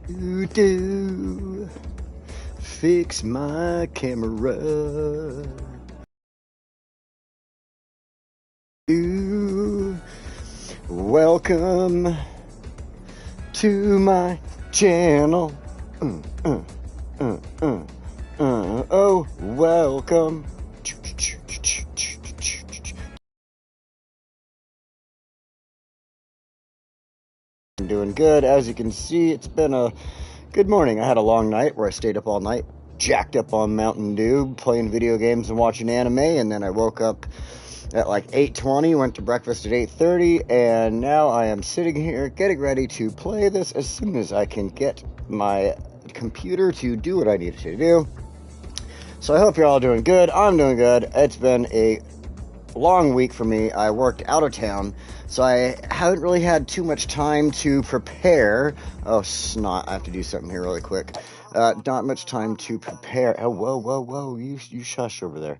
Do fix my camera. Welcome to my channel. Oh, welcome. I'm doing good. As you can see, it's been a good morning. I had a long night where I stayed up all night, jacked up on Mountain Dew, playing video games and watching anime, and then I woke up at like 8:20, went to breakfast at 8:30, and now I am sitting here getting ready to play this as soon as I can get my computer to do what I need it to do. So I hope you're all doing good. I'm doing good. It's been a long week for me. I worked out of town, so I haven't really had too much time to prepare. Oh, snot. I have to do something here really quick. Not much time to prepare. Oh, whoa. You shush over there.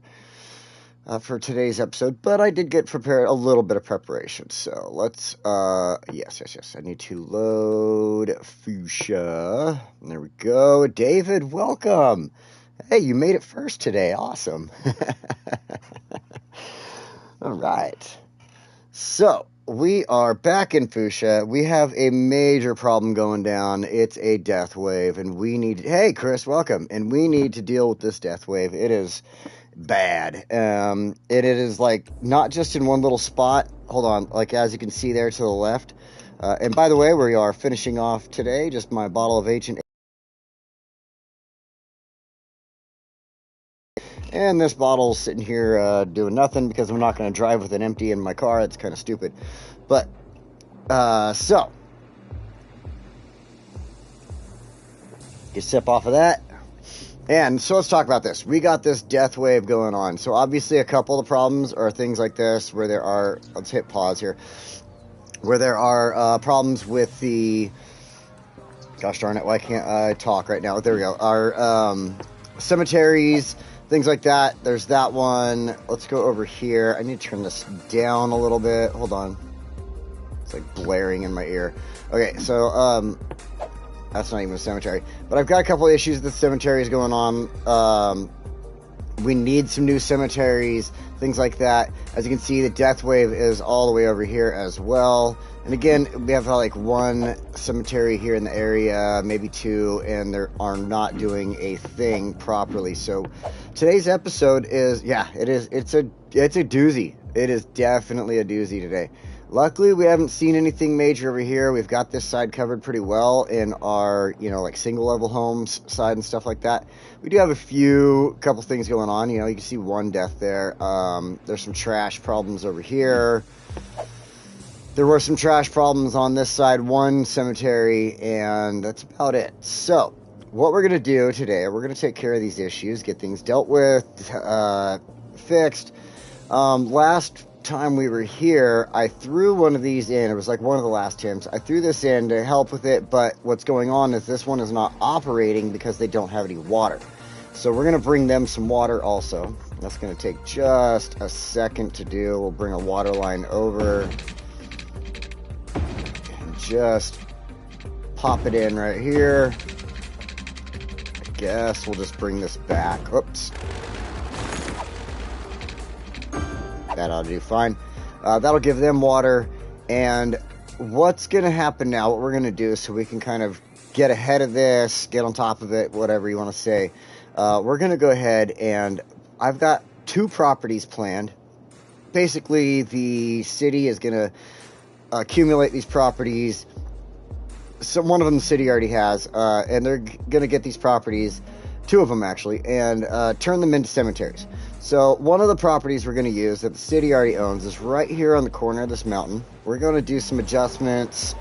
For today's episode, but I did get prepared a little bit of preparation. So let's, yes. I need to load Foosha. There we go. David, welcome. Hey, you made it first today. Awesome. All right. So we are back in Foosha. We have a major problem going down. It's a death wave, and we need. Hey, Chris, welcome. And we need to deal with this death wave. It is bad. It is like not just in one little spot. Hold on, like as you can see there to the left. And by the way, we are finishing off today. Just my bottle of H&A. And this bottle's sitting here doing nothing because I'm not going to drive with it empty in my car. It's kind of stupid. But, so. You sip off of that. And so let's talk about this. We got this death wave going on. So obviously a couple of the problems are things like this where there are, let's hit pause here, where there are problems with the, gosh darn it, why can't I talk right now? There we go. Our cemeteries, things like that. There's that one. Let's go over here. I need to turn this down a little bit. Hold on. It's like blaring in my ear. Okay, so that's not even a cemetery. But I've got a couple of issues with the cemeteries going on. We need some new cemeteries, things like that. As you can see, the death wave is all the way over here as well. And again, we have like one cemetery here in the area, maybe two, and they are not doing a thing properly. So today's episode is, it's a doozy. It is definitely a doozy today. Luckily, we haven't seen anything major over here. We've got this side covered pretty well in our, like single-level homes side and stuff like that. We do have a couple things going on. You can see one death there. There's some trash problems over here. There were some trash problems on this side, one cemetery, and that's about it. So, what we're going to do today, we're going to take care of these issues, get things dealt with, fixed. Last time we were here, I threw one of these in. It was like one of the last times. I threw this in to help with it, but what's going on is this one is not operating because they don't have any water. So we're going to bring them some water also. That's going to take just a second to do. We'll bring a water line over and just pop it in right here. I guess we'll just bring this back. Oops. That ought to do fine. That'll give them water. And what's going to happen now, what we're going to do so we can kind of get ahead of this, get on top of it, whatever you want to say, we're going to go ahead and I've got 2 properties planned. Basically, the city is going to accumulate these properties. One of them the city already has, and they're going to get these properties, 2 of them actually, and turn them into cemeteries. So one of the properties we're going to use that the city already owns is right here on the corner of this mountain. We're going to do some adjustments.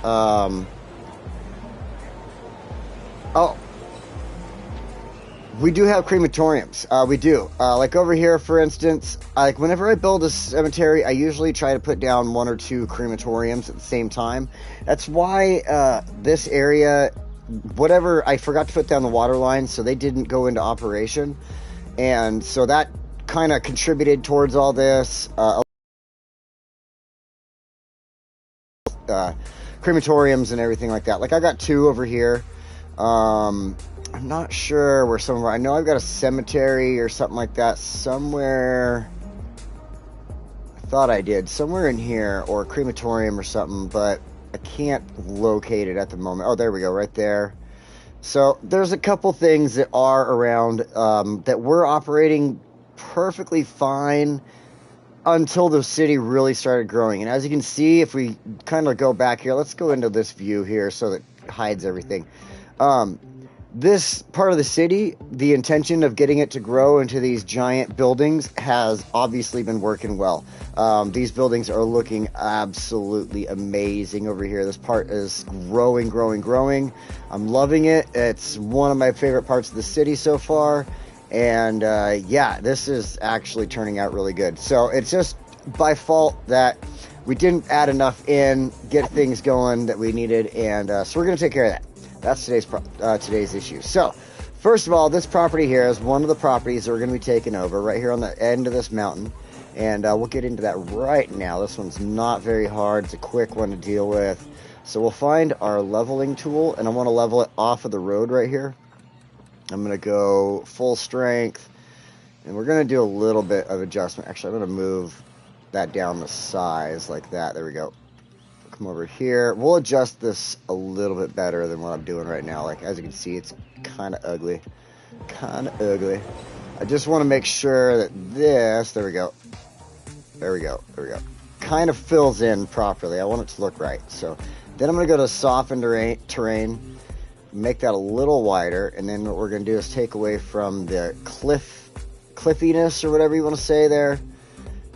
We do have crematoriums. We do. Like over here, for instance, like whenever I build a cemetery, I usually try to put down 1 or 2 crematoriums at the same time. That's why this area, whatever, I forgot to put down the water line, so they didn't go into operation. And so that kind of contributed towards all this. Crematoriums and everything like that. Like I got 2 over here. I'm not sure where somewhere. I know I've got a cemetery or something like that somewhere. I thought I did somewhere in here, or a crematorium or something, but I can't locate it at the moment. Oh, there we go, right there. So there's a couple things that are around that we're operating perfectly fine until the city really started growing. And as you can see, if we kind of go back here, let's go into this view here so that it hides everything. This part of the city, the intention of getting it to grow into these giant buildings has obviously been working well. These buildings are looking absolutely amazing over here. This part is growing, growing, growing. I'm loving it. It's one of my favorite parts of the city so far. And yeah, this is actually turning out really good. So it's just by fault that we didn't add enough in, get things going that we needed. And so we're going to take care of that. That's today's issue. So, first of all, this property here is one of the properties that we're going to be taking over right here on the end of this mountain. And we'll get into that right now. This one's not very hard. It's a quick one to deal with. So we'll find our leveling tool, and I want to level it off of the road right here. I'm going to go full strength, and we're going to do a little bit of adjustment. Actually, I'm going to move that down the size like that. There we go. Come over here. We'll adjust this a little bit better than what I'm doing right now. Like, as you can see, it's kind of ugly. Kind of ugly. I just want to make sure that this, there we go. There we go. There we go. Kind of fills in properly. I want it to look right. So then I'm going to go to soften terrain, make that a little wider, and then what we're going to do is take away from the cliffiness or whatever you want to say there.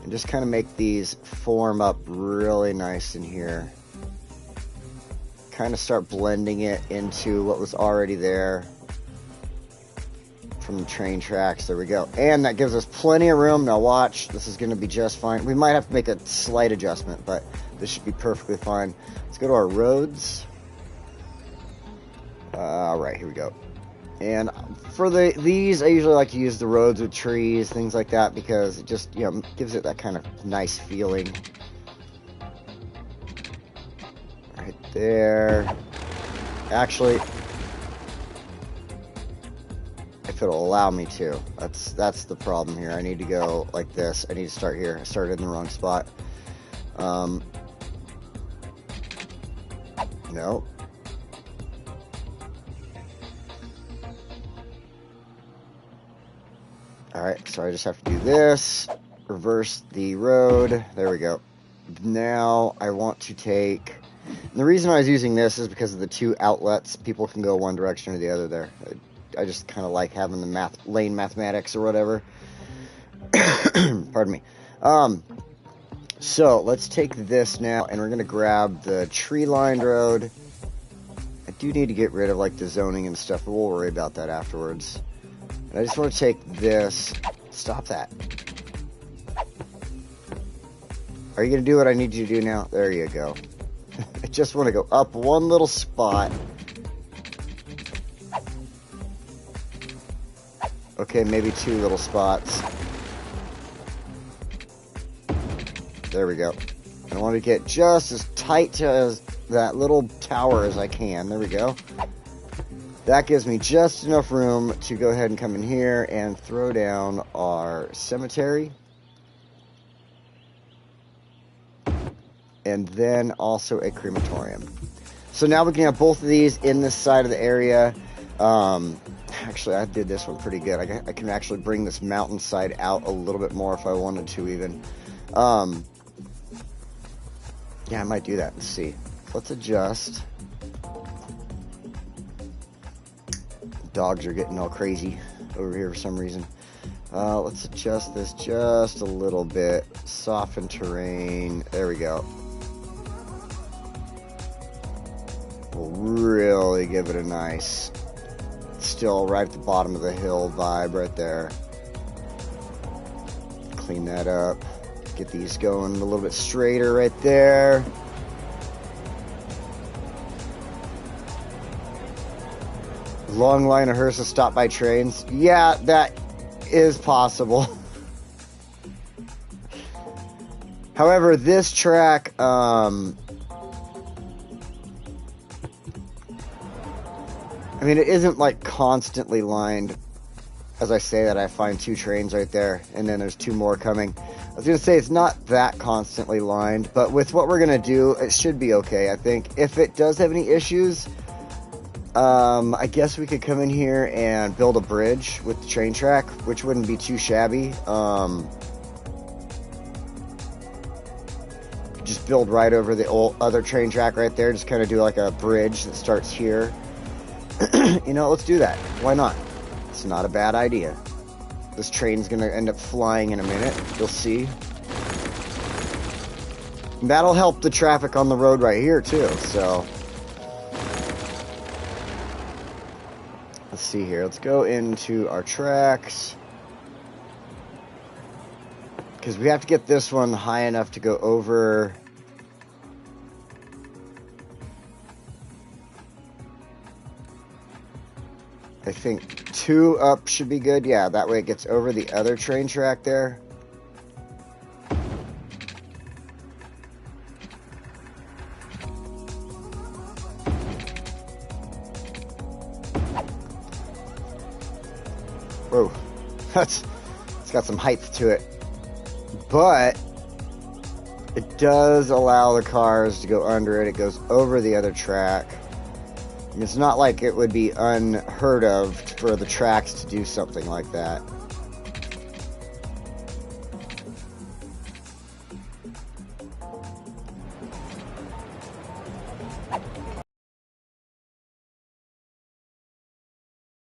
And just kind of make these form up really nice in here. Kind of start blending it into what was already there from the train tracks. There we go. And that gives us plenty of room. Now watch, this is going to be just fine. We might have to make a slight adjustment, but this should be perfectly fine. Let's go to our roads. All right, here we go. And for these, I usually like to use the roads with trees, things like that, because it just, you know, gives it that kind of nice feeling. Right there. Actually, if it'll allow me to. That's the problem here. I need to go like this. I need to start here. I started in the wrong spot. No. Alright, so I just have to do this, reverse the road, there we go. Now I want to take, and the reason I was using this is because of the two outlets. People can go one direction or the other there. I just kind of like having the lane mathematics or whatever. Pardon me. So let's take this now, and we're going to grab the tree-lined road. I do need to get rid of like the zoning and stuff, but we'll worry about that afterwards. And I just want to take this. Stop that. Are you going to do what I need you to do now? There you go. I just want to go up one little spot. Okay, maybe two little spots. There we go. I want to get just as tight to that little tower as I can. There we go. That gives me just enough room to go ahead and come in here and throw down our cemetery. And then also a crematorium. So now we can have both of these in this side of the area. Actually, I did this one pretty good. I can actually bring this mountainside out a little bit more if I wanted to even. Yeah, I might do that. Let's see. Let's adjust. Dogs are getting all crazy over here for some reason. Let's adjust this just a little bit. Soften terrain. There we go. We'll really give it a nice, still right at the bottom of the hill vibe right there. Clean that up. Get these going a little bit straighter right there. Long line of hearses stopped by trains. Yeah, that is possible. However, this track, I mean, it isn't like constantly lined. As I say that, I find 2 trains right there, and then there's 2 more coming. I was going to say it's not that constantly lined, but with what we're going to do, it should be okay, I think. If it does have any issues, I guess we could come in here and build a bridge with the train track, which wouldn't be too shabby. Just build right over the other train track right there, just kind of do like a bridge that starts here. You know, let's do that. Why not? It's not a bad idea. This train's going to end up flying in a minute. You'll see. And that'll help the traffic on the road right here, too. So, let's see here. Let's go into our tracks. Because we have to get this one high enough to go over... I think 2 up should be good. Yeah, that way it gets over the other train track there. Whoa, it's got some height to it. But it does allow the cars to go under it. It goes over the other track. It's not like it would be unheard of for the tracks to do something like that.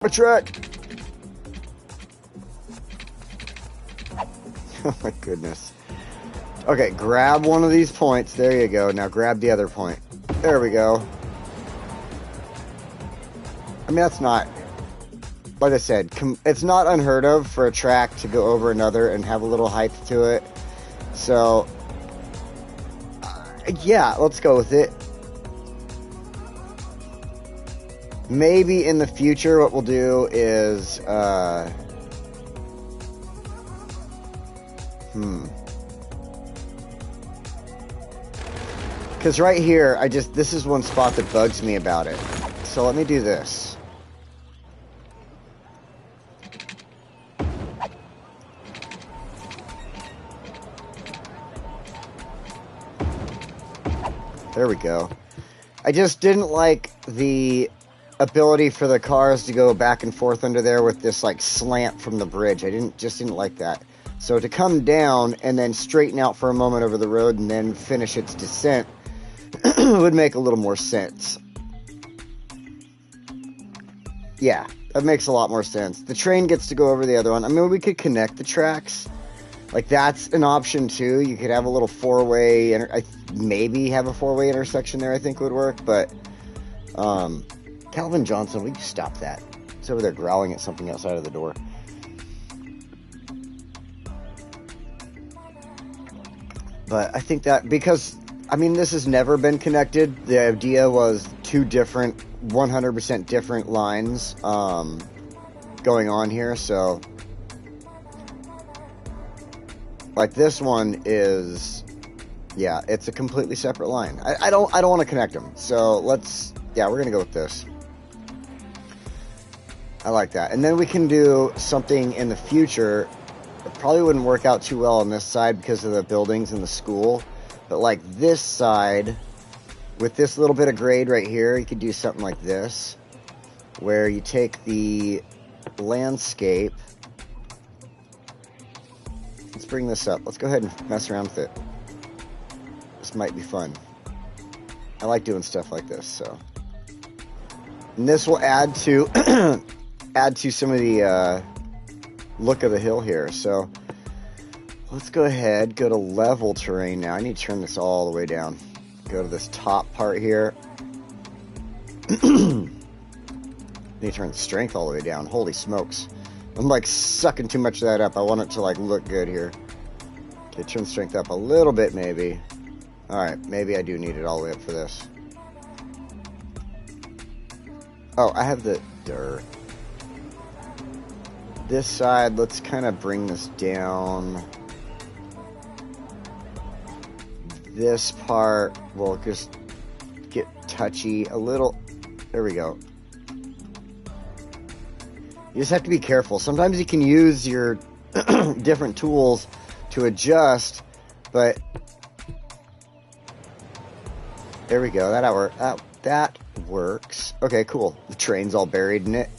A track! Oh my goodness. Okay, grab one of these points. There you go. Now grab the other point. There we go. I mean, that's not, like I said, it's not unheard of for a track to go over another and have a little height to it. So, yeah, let's go with it. Maybe in the future what we'll do is, because right here, this is one spot that bugs me about it. So let me do this. There we go. I just didn't like the ability for the cars to go back and forth under there with this like slant from the bridge. I didn't like that. So to come down and then straighten out for a moment over the road and then finish its descent would make a little more sense. Yeah, that makes a lot more sense. The train gets to go over the other one. I mean, we could connect the tracks. Like, that's an option, too. You could have a little 4-way... maybe have a 4-way intersection there, I think would work. But, Calvin Johnson, will you stop that? He's over there growling at something outside of the door. But I think that... Because, I mean, this has never been connected. The idea was 2 different, 100% different lines going on here, so... Like this one is, yeah, it's a completely separate line. I don't want to connect them. So we're gonna go with this. I like that. And then we can do something in the future. It probably wouldn't work out too well on this side because of the buildings and the school. But like this side, with this little bit of grade right here, you could do something like this, where you take the landscape. Let's bring this up. Let's go ahead and mess around with it. This might be fun. I like doing stuff like this, so. And this will add to some of the look of the hill here. So let's go ahead, go to level terrain now. I need to turn this all the way down. Go to this top part here. Need to turn the strength all the way down. Holy smokes. I'm like sucking too much of that up. I want it to like look good here. Okay, turn strength up a little bit maybe. Alright, maybe I do need it all the way up for this. Oh, I have the dirt. This side, let's kind of bring this down. This part will just get touchy a little. There we go. You just have to be careful. Sometimes you can use your different tools to adjust, but there we go. That works. Okay, cool. The train's all buried in it.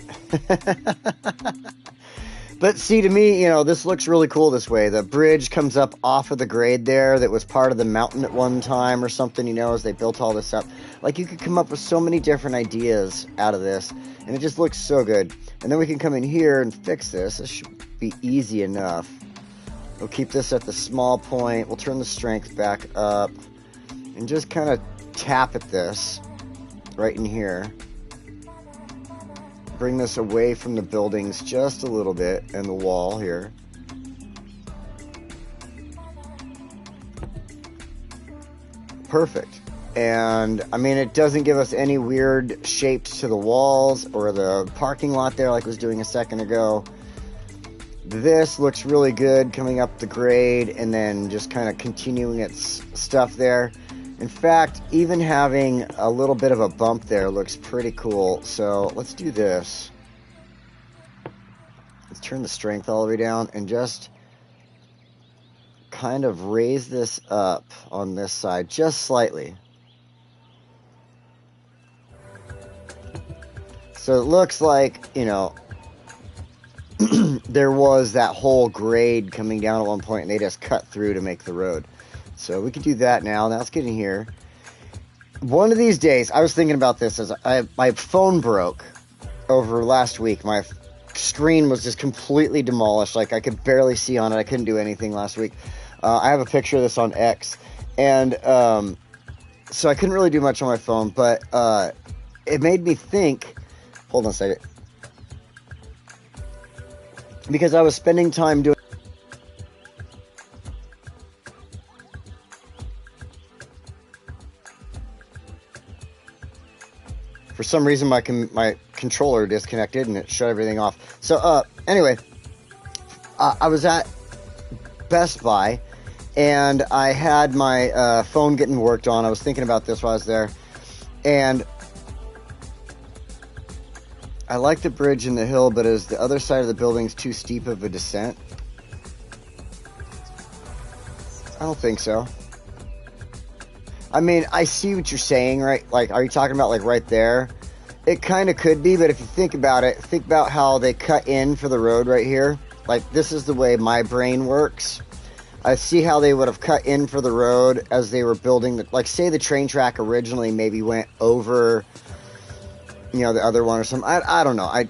But see, to me, you know, this looks really cool this way. The bridge comes up off of the grade there that was part of the mountain at one time or something, you know, as they built all this up. Like, you could come up with so many different ideas out of this, and it just looks so good. And then we can come in here and fix this. This should be easy enough. We'll keep this at the small point. We'll turn the strength back up and just kind of tap at this right in here. Bring this away from the buildings just a little bit and the wall here. Perfect. And I mean, it doesn't give us any weird shapes to the walls or the parking lot there like I was doing a second ago. This looks really good coming up the grade and then just kind of continuing its stuff there. In fact, even having a little bit of a bump there looks pretty cool. So let's do this. Let's turn the strength all the way down and just kind of raise this up on this side just slightly. So it looks like, you know, there was that whole grade coming down at one point and they just cut through to make the road. So we can do that now. Now let's get in here. One of these days, I was thinking about this as my phone broke over last week. My screen was just completely demolished. Like, I could barely see on it. I couldn't do anything last week. I have a picture of this on X. And so I couldn't really do much on my phone. But it made me think... Hold on a second. Because I was spending time doing... For some reason, my controller disconnected and it shut everything off. So, anyway, I was at Best Buy and I had my phone getting worked on. I was thinking about this while I was there. And I like the bridge and the hill, but is the other side of the building too steep of a descent? I don't think so. I mean, I see what you're saying, right? Like, are you talking about, like, right there? It kind of could be, but if you think about it, think about how they cut in for the road right here. Like, this is the way my brain works. I see how they would have cut in for the road as they were building the... Like, say the train track originally maybe went over, you know, the other one or something. I don't know. I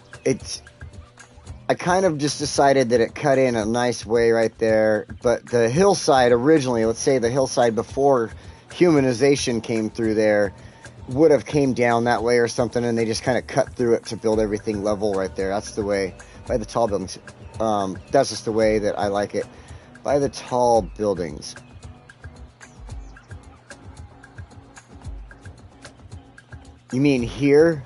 kind of just decided that it cut in a nice way right there. But the hillside originally, let's say the hillside before... humanization came through there, would have came down that way or something, and they just kind of cut through it to build everything level right there. That's the way, by the tall buildings. That's just the way that I like it. By the tall buildings. You mean here?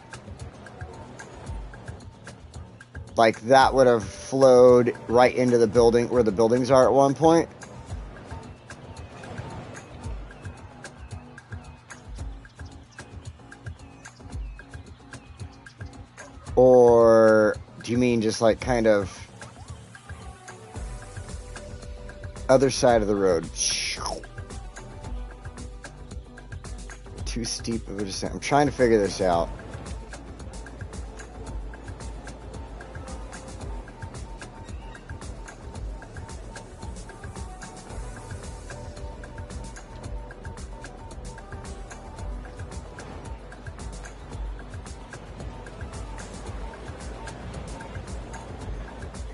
Like that would have flowed right into the building where the buildings are at one point? Or do you mean just like kind of other side of the road? Too steep of a descent. I'm trying to figure this out.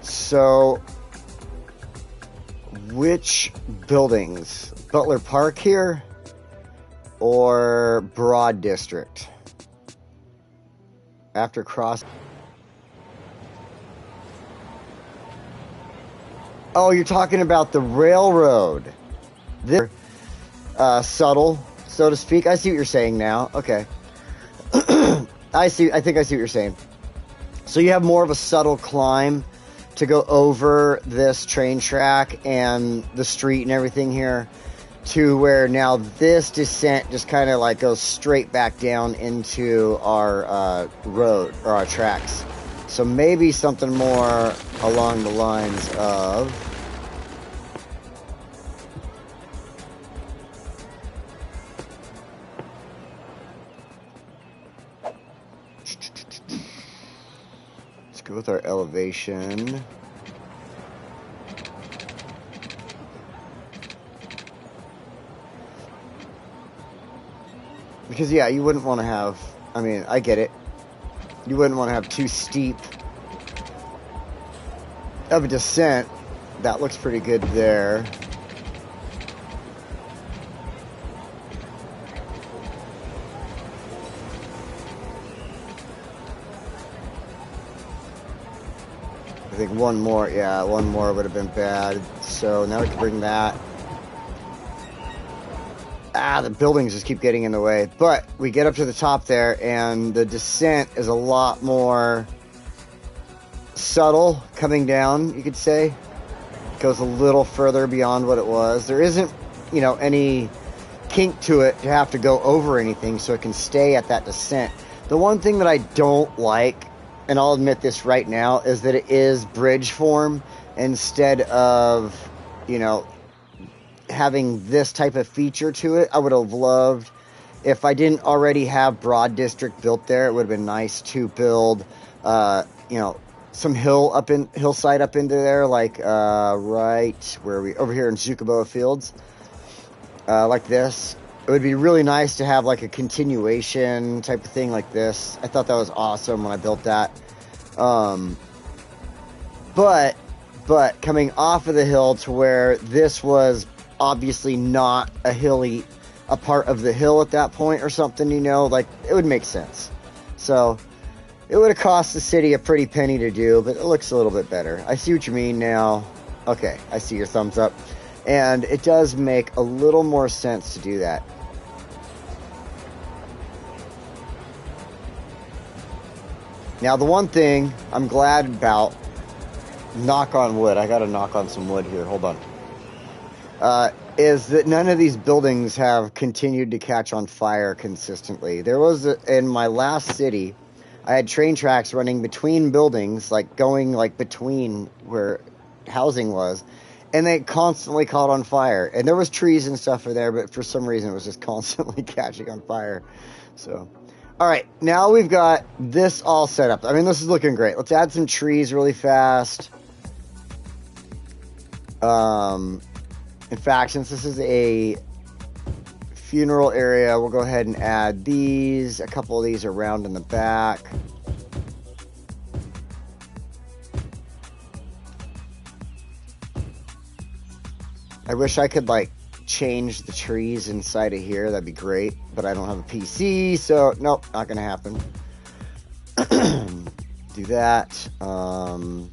So, which buildings? Butler Park here or Broad District? After cross. Oh, you're talking about the railroad. This subtle, so to speak. I see what you're saying now. Okay. I think I see what you're saying. So you have more of a subtle climb to go over this train track and the street and everything here to where now this descent just kind of like goes straight back down into our road or our tracks. So maybe something more along the lines of... Let's go with our elevation. Because, yeah, you wouldn't want to have... I mean, I get it. You wouldn't want to have too steep of a descent. That looks pretty good there. I think one more would have been bad. So now we can bring that. The buildings just keep getting in the way. But we get up to the top there, and the descent is a lot more subtle coming down, you could say. It goes a little further beyond what it was. There isn't, you know, any kink to it to have to go over anything, so it can stay at that descent. The one thing that I don't like, and I'll admit this right now, is that it is bridge form instead of, you know, having this type of feature to it. I would have loved, if I didn't already have Broad District built there, it would have been nice to build, you know, some hillside up into there, like right where we over here in Zuccoboa Fields, like this. It would be really nice to have like a continuation type of thing like this. I thought that was awesome when I built that. But coming off of the hill to where this was obviously not a part of the hill at that point or something, you know, like it would make sense. So it would have cost the city a pretty penny to do, but it looks a little bit better. I see what you mean now. Okay, I see your thumbs up. And it does make a little more sense to do that. Now, the one thing I'm glad about, knock on wood, I gotta knock on some wood here, hold on, is that none of these buildings have continued to catch on fire consistently. There was, in my last city, I had train tracks running between buildings, like going like between where housing was, and they constantly caught on fire. And there was trees and stuff in there, but for some reason it was just constantly catching on fire. So, all right, now we've got this all set up. I mean, this is looking great. Let's add some trees really fast. In fact, since this is a funeral area, we'll go ahead and add these, a couple of these around in the back. I wish I could like change the trees inside of here. That'd be great, but I don't have a PC, so nope, not gonna happen. Do that. A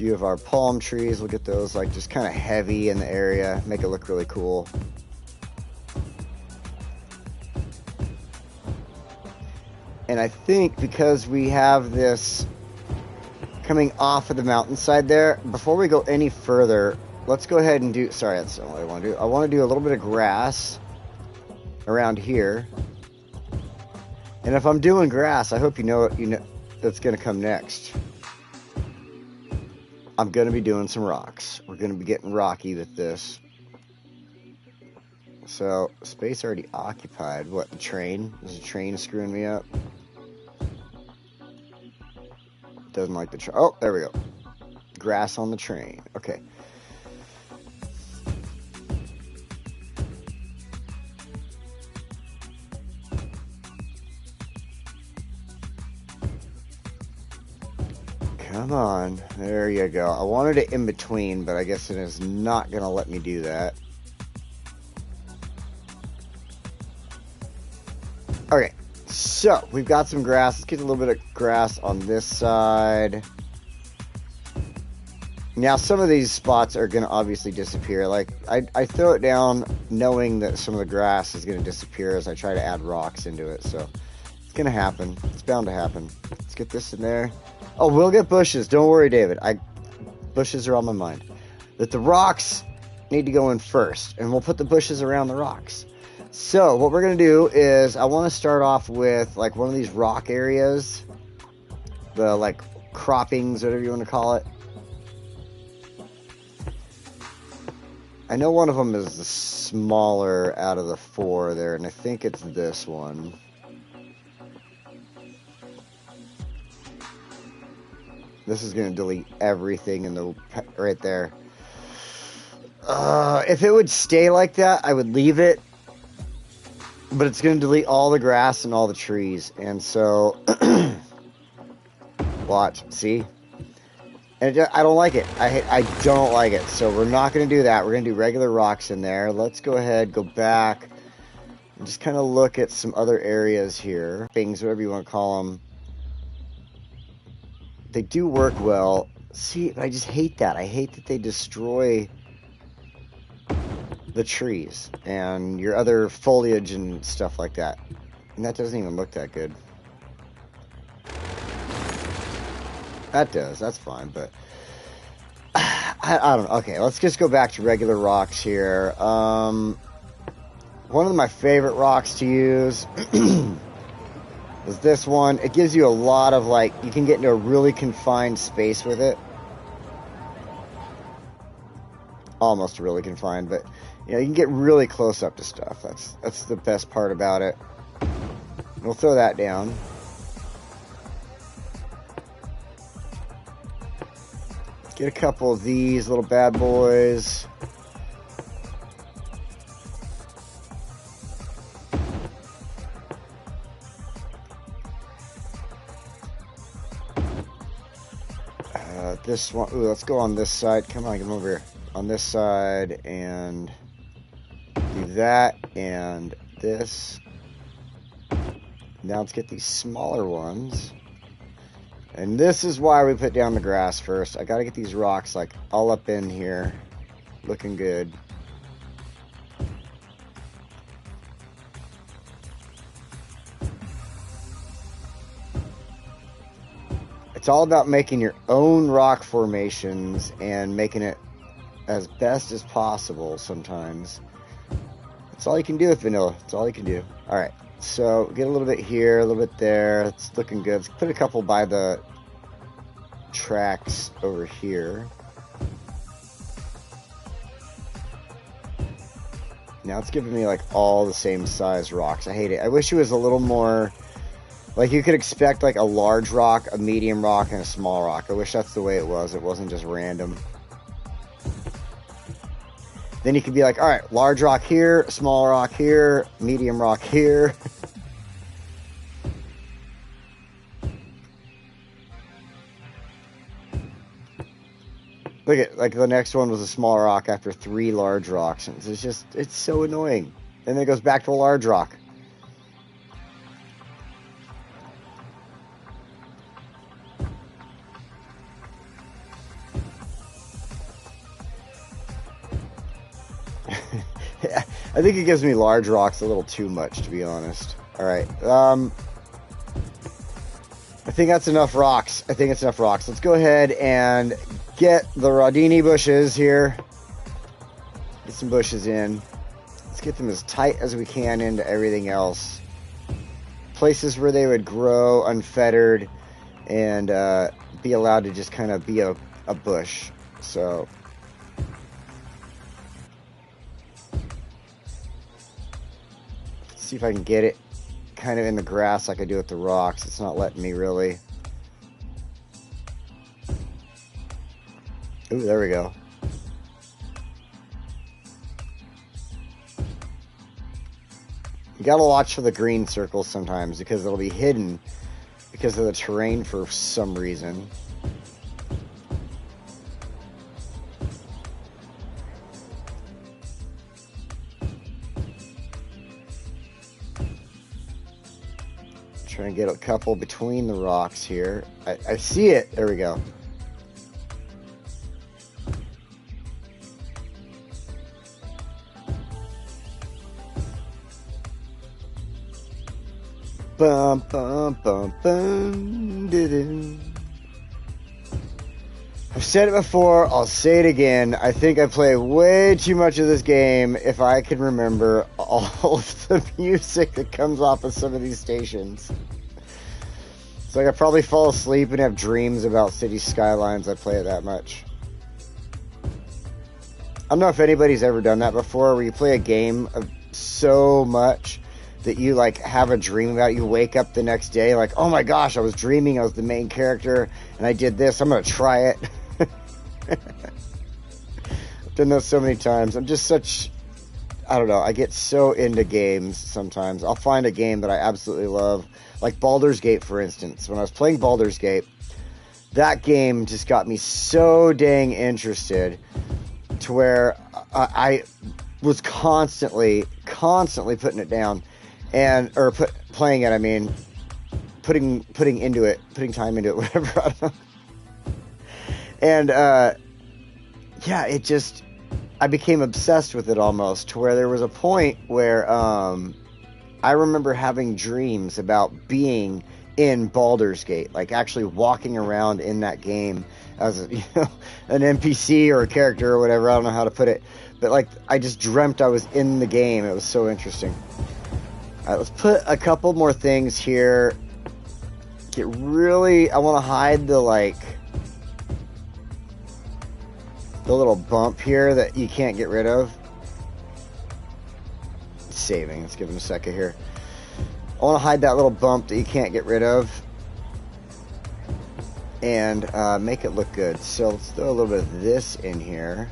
few of our palm trees, we'll get those like just kind of heavy in the area, make it look really cool. And I think because we have this coming off of the mountainside there, before we go any further, let's go ahead and do, sorry, that's not what I want to do. I want to do a little bit of grass around here. And if I'm doing grass, I hope you know that's going to come next. I'm going to be doing some rocks. We're going to be getting rocky with this. So, space already occupied. What, the train? Is the train screwing me up? Doesn't like the train. Oh, there we go. Grass on the train. Okay. Come on. There you go. I wanted it in between, but I guess it is not going to let me do that. Okay. So, we've got some grass. Let's get a little bit of grass on this side. Now, some of these spots are going to obviously disappear. Like, I throw it down knowing that some of the grass is going to disappear as I try to add rocks into it. So, it's going to happen. It's bound to happen. Let's get this in there. Oh, we'll get bushes. Don't worry, David. Bushes are on my mind. That the rocks need to go in first, and we'll put the bushes around the rocks. So, what we're going to do is, I want to start off with, like, one of these rock areas. the like croppings, whatever you want to call it. I know one of them is the smaller out of the 4 there, and I think it's this one. This is going to delete everything in the right there. If it would stay like that, I would leave it. But it's going to delete all the grass and all the trees. And so, watch, see? And I don't like it. I don't like it. So we're not going to do that. We're going to do regular rocks in there. Let's go ahead, go back, and just kind of look at some other areas here. Things, whatever you want to call them. They do work well. See, I just hate that. I hate that they destroy the trees and your other foliage and stuff like that. And that doesn't even look that good. That does. That's fine, but I don't know. Okay, let's just go back to regular rocks here. One of my favorite rocks to use is this one. It gives you a lot of, like, you can get into a really confined space with it. Almost really confined, but you know, you can get really close up to stuff. That's the best part about it. We'll throw that down. Get a couple of these little bad boys. This one, ooh, let's go on this side. Come on, come over here. On this side, and do that, and this. Now let's get these smaller ones. And this is why we put down the grass first. I gotta get these rocks, like, all up in here. Looking good. It's all about making your own rock formations and making it as best as possible sometimes. That's all you can do with vanilla. That's all you can do. Alright, so get a little bit here, a little bit there. It's looking good. Let's put a couple by the tracks over here. Now it's giving me like all the same size rocks. I hate it. I wish it was a little more... Like, you could expect, like, a large rock, a medium rock, and a small rock. I wish that's the way it was. It wasn't just random. Then you could be like, alright, large rock here, small rock here, medium rock here. Look at, like, the next one was a small rock after 3 large rocks. And it's just, it's so annoying. Then it goes back to a large rock. I think it gives me large rocks a little too much, to be honest. Alright, I think that's enough rocks. I think it's enough rocks. Let's go ahead and get the Rodini bushes here. Get some bushes in. Let's get them as tight as we can into everything else. Places where they would grow unfettered and be allowed to just kind of be a bush. So... see if I can get it kind of in the grass like I do with the rocks. It's not letting me really. Ooh, there we go. You gotta watch for the green circles sometimes because it'll be hidden because of the terrain for some reason. Trying to get a couple between the rocks here. I see it. There we go. Bum, bum, bum, bum, doo-doo. I've said it before, I'll say it again. I think I play way too much of this game if I can remember all of the music that comes off of some of these stations. It's like I probably fall asleep and have dreams about city skylines. I play it that much. I don't know if anybody's ever done that before, where you play a game of so much that you like have a dream about it. You wake up the next day like, oh my gosh, I was dreaming I was the main character and I did this. I'm gonna try it. I've done that so many times. I'm just such, I don't know, I get so into games sometimes. I'll find a game that I absolutely love, like Baldur's Gate, for instance. When I was playing Baldur's Gate, that game just got me so dang interested to where I was constantly putting it down, and or playing it. I mean, putting time into it, whatever. I don't know. And yeah, it just, I became obsessed with it almost, to where there was a point where I remember having dreams about being in Baldur's Gate, like actually walking around in that game as an NPC or a character or whatever. I don't know how to put it, but like I just dreamt I was in the game. It was so interesting. All right, let's put a couple more things here. I want to hide the little bump here that you can't get rid of. It's saving. Let's give him a second here. I want to hide that little bump that you can't get rid of and make it look good. So let's throw a little bit of this in here,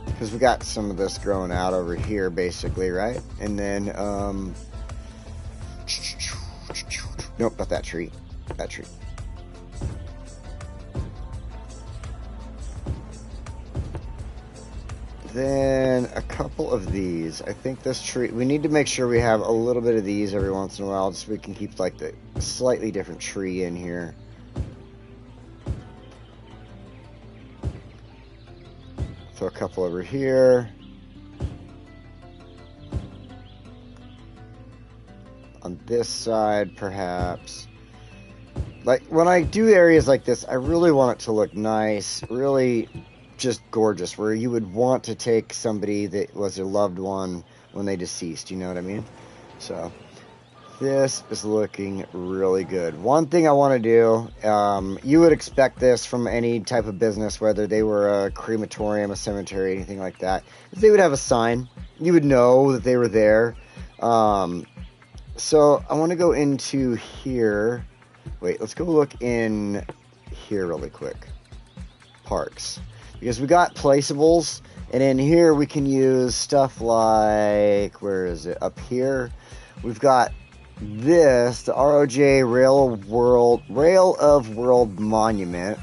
because we got some of this growing out over here basically, right? And then nope, not that tree. That tree. Then a couple of these. I think this tree, we need to make sure we have a little bit of these every once in a while, just so we can keep like the slightly different tree in here. Throw a couple over here. On this side, perhaps. Like when I do areas like this, I really want it to look nice, really just gorgeous, where you would want to take somebody that was your loved one when they deceased, you know what I mean? So this is looking really good. One thing I want to do, you would expect this from any type of business, whether they were a crematorium, a cemetery, anything like that, is they would have a sign. You would know that they were there. So I want to go into here. Wait, let's go look in here really quick. Parks. Because we got placeables, and in here we can use stuff like, where is it? Up here, we've got this, the ROJ Rail of World Monument.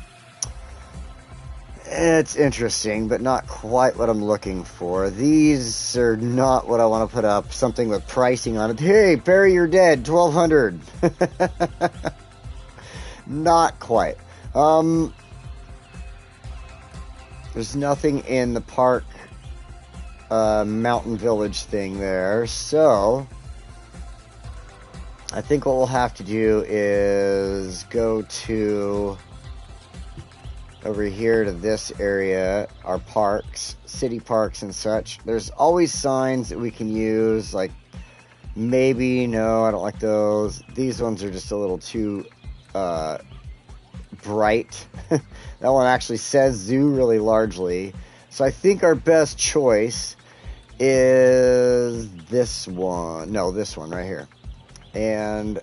It's interesting, but not quite what I'm looking for. These are not what I want to put up. Something with pricing on it. Hey, bury your dead, 1,200. Not quite. There's nothing in the park mountain village thing there, so I think what we'll have to do is go to over here to this area, our parks, city parks and such. There's always signs that we can use, like maybe, no, I don't like those. These ones are just a little too bright. That one actually says zoo really largely. So I think our best choice is this one. No, this one right here. And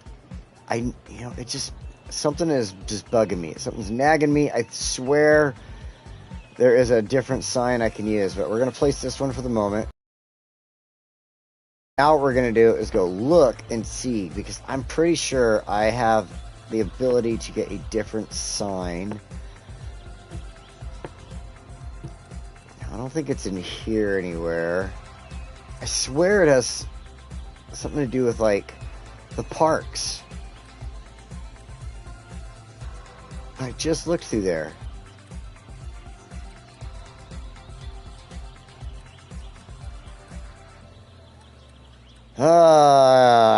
it just, something is just bugging me. Something's nagging me. I swear there is a different sign I can use, but we're going to place this one for the moment. Now what we're going to do is go look and see, because I'm pretty sure I have the ability to get a different sign. I don't think it's in here anywhere. I swear it has something to do with like the parks. I just looked through there.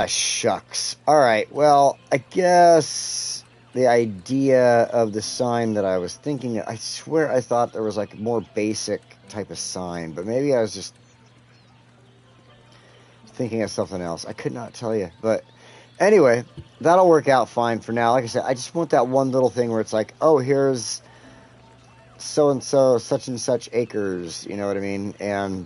Shucks. Alright, well, I guess the idea of the sign that I was thinking, I swear I thought there was like a more basic type of sign, but maybe I was just thinking of something else. I could not tell you, but Anyway, that'll work out fine for now. Like I said, I just want that one little thing where it's like, oh, here's so-and-so, such and such acres, you know what I mean? And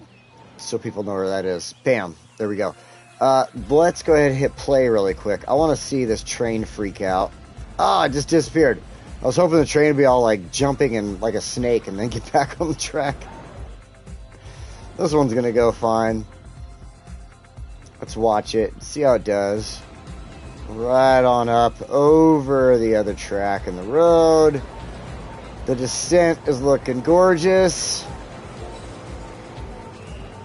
so people know where that is. Bam. There we go. Let's go ahead and hit play really quick. I want to see this train freak out. Ah, it just disappeared. I was hoping the train would be all like jumping and like a snake and then get back on the track. This one's going to go fine. Let's watch it. See how it does. Right on up over the other track in the road. The descent is looking gorgeous.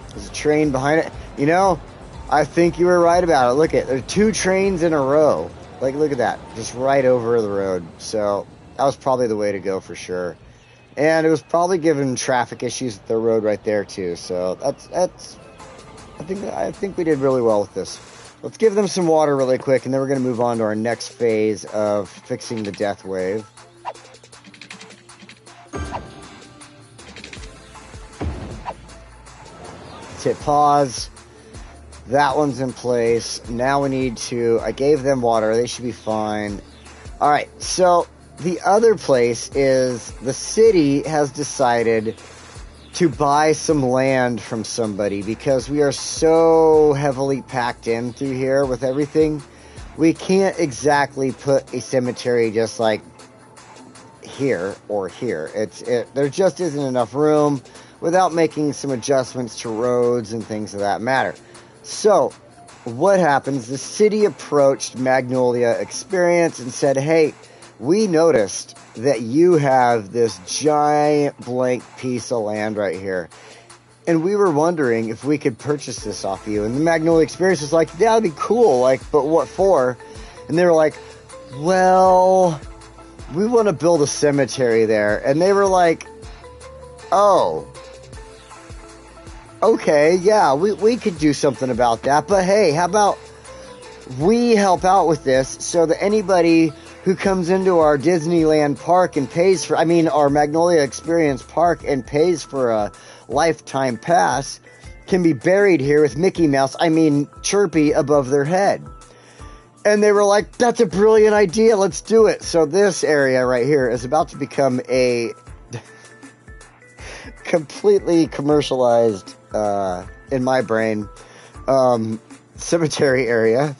There's a train behind it. You know, I think you were right about it. Look at, there's 2 trains in a row. Like, look at that. Just right over the road. So, that was probably the way to go for sure. And it was probably giving traffic issues at the road right there too. So, that's I think we did really well with this. Let's give them some water really quick, and then we're going to move on to our next phase of fixing the death wave. Let's hit pause. That one's in place. Now we need to... I gave them water. They should be fine. Alright, so the other place is the city has decided to buy some land from somebody because we are so heavily packed in through here with everything. We can't exactly put a cemetery just like here or here. There just isn't enough room without making some adjustments to roads and things of that matter. So, what happens? The city approached Magnolia Experience and said, hey, we noticed that you have this giant blank piece of land right here. And we were wondering if we could purchase this off you. And the Magnolia Experience was like, yeah, that'd be cool. Like, but what for? And they were like, well, we want to build a cemetery there. And they were like, oh, okay, yeah, we could do something about that. But hey, how about we help out with this so that anybody who comes into our Disneyland park and pays for, our Magnolia Experience park and pays for a lifetime pass can be buried here with Mickey Mouse, Chirpy above their head. And they were like, that's a brilliant idea, let's do it. So this area right here is about to become a completely commercialized, in my brain, cemetery area.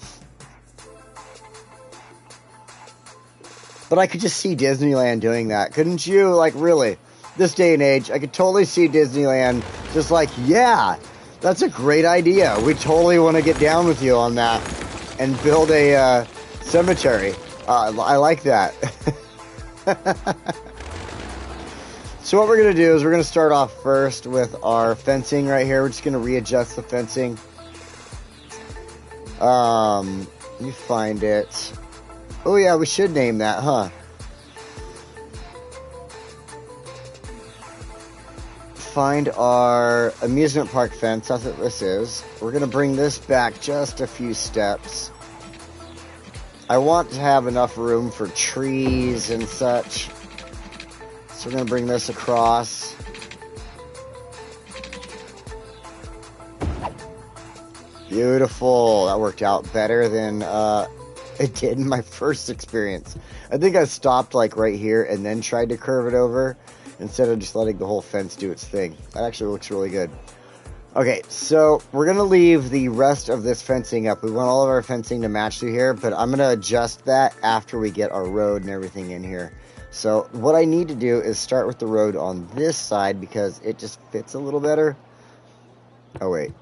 But I could just see Disneyland doing that. Couldn't you? Like, really? This day and age, I could totally see Disneyland just like, yeah, that's a great idea. We totally want to get down with you on that and build a cemetery. I like that. So what we're going to do is we're going to start off first with our fencing right here. We're just going to readjust the fencing. Let me find it. Oh yeah, we should name that, huh? Find our amusement park fence. That's what this is. We're going to bring this back just a few steps. I want to have enough room for trees and such. So we're going to bring this across. Beautiful. That worked out better than it did in my first experience. I think I stopped like right here and then tried to curve it over instead of just letting the whole fence do its thing. That actually looks really good. Okay, so we're going to leave the rest of this fencing up. We want all of our fencing to match through here, but I'm going to adjust that after we get our road and everything in here. So what I need to do is start with the road on this side because it just fits a little better. Oh, wait.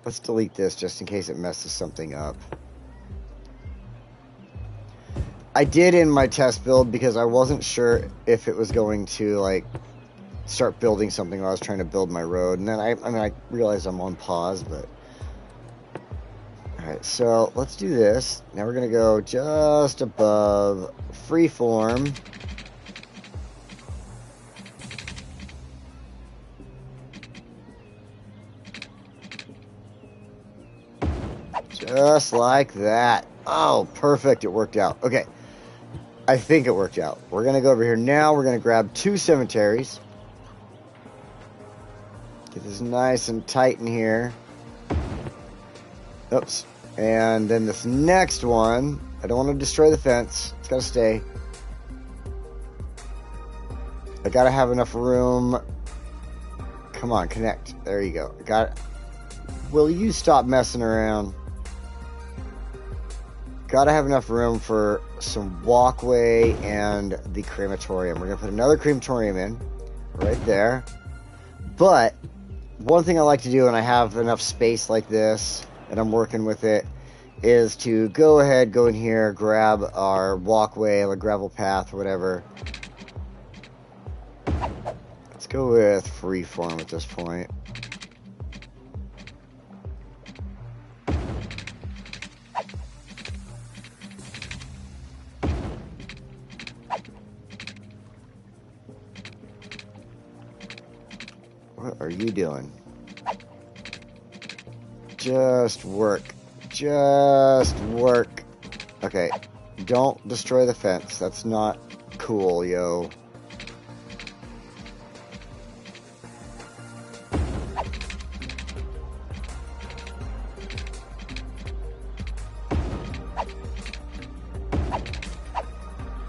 Let's delete this just in case it messes something up. I did in my test build because I wasn't sure if it was going to, like, start building something while I was trying to build my road. And then I realized I'm on pause, but... Alright, so let's do this. Now we're going to go just above freeform. Just like that. Oh, perfect. It worked out. Okay. I think it worked out. We're going to go over here now. We're going to grab 2 cemeteries. Get this nice and tight in here. Oops. And then this next one, I don't want to destroy the fence. It's got to stay. I got to have enough room. Come on, connect. There you go. I got it. Will you stop messing around? Got to have enough room for some walkway and the crematorium. We're going to put another crematorium in right there. But one thing I like to do when I have enough space like this and I'm working with it is to go ahead, go in here, grab our walkway, like gravel path or whatever. Let's go with freeform at this point. What are you doing? Just work. Just work. Okay. Don't destroy the fence. That's not cool, yo.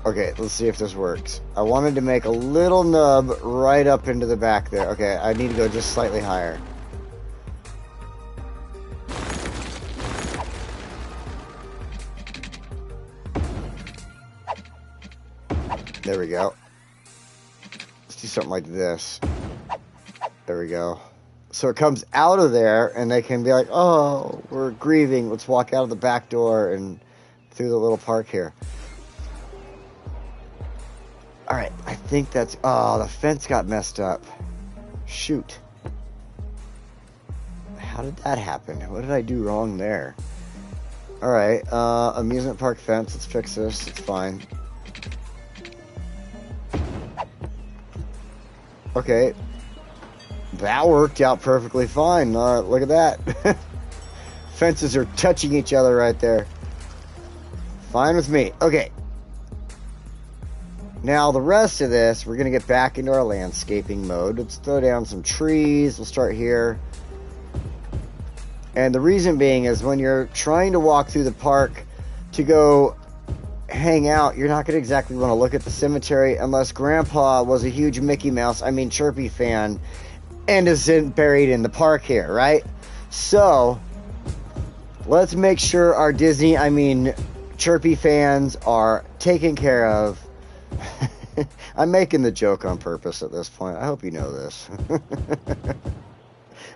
Okay, let's see if this works. I wanted to make a little nub right up into the back there. Okay, I need to go just slightly higher. There we go. Let's do something like this. There we go. So it comes out of there, and they can be like, oh, we're grieving. Let's walk out of the back door and through the little park here. Alright, I think that's... Oh, the fence got messed up. Shoot. How did that happen? What did I do wrong there? Alright, amusement park fence. Let's fix this. It's fine. Okay. That worked out perfectly fine. Look at that. Fences are touching each other right there. Fine with me. Okay. Now, the rest of this, we're going to get back into our landscaping mode. Let's throw down some trees. We'll start here. And the reason being is when you're trying to walk through the park to go hang out, you're not going to exactly want to look at the cemetery unless Grandpa was a huge Mickey Mouse, Chirpy fan, and is buried in the park here, right? So, let's make sure our Disney, Chirpy fans are taken care of. I'm making the joke on purpose at this point. I hope you know this.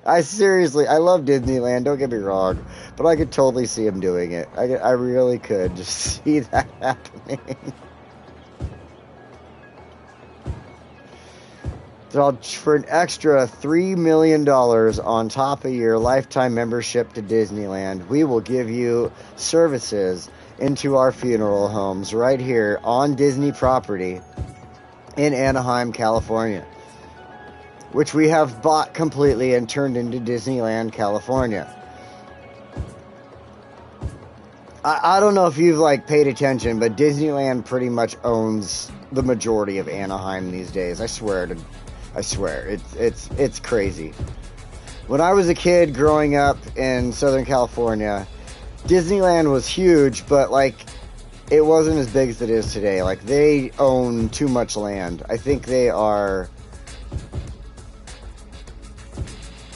I love Disneyland, don't get me wrong, but I could totally see him doing it. I really could just see that happening. So for an extra $3 million on top of your lifetime membership to Disneyland, we will give you services into our funeral homes right here on Disney property in Anaheim, California, which we have bought completely and turned into Disneyland, California. I don't know if you've paid attention, but Disneyland pretty much owns the majority of Anaheim these days. I swear, it's crazy. When I was a kid growing up in Southern California, Disneyland was huge, but it wasn't as big as it is today. They own too much land. I think they are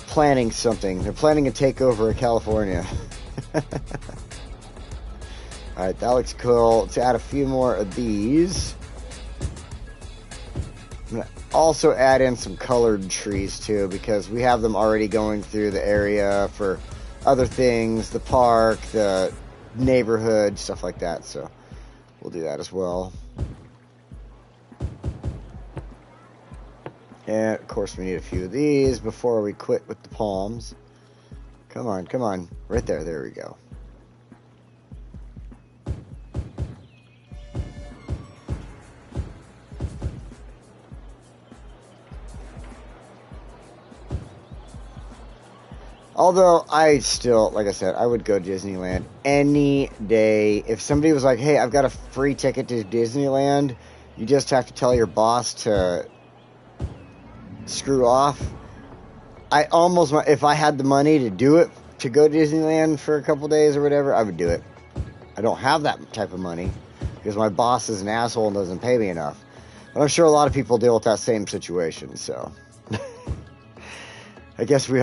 planning something. They're planning a takeover of California. Alright, that looks cool. Let's add a few more of these. I'm going to also add in some colored trees too, because we have them already going through the area for other things, the park, the neighborhood, stuff like that. So we'll do that as well. And of course we need a few of these before we quit with the palms. Come on, come on. Right there, there we go. Although, I still, like I said, I would go Disneyland any day. If somebody was like, hey, I've got a free ticket to Disneyland, you just have to tell your boss to screw off. I almost, if I had the money to do it to go to Disneyland for a couple days or whatever, I would do it. I don't have that type of money because my boss is an asshole and doesn't pay me enough. But I'm sure a lot of people deal with that same situation, so I guess we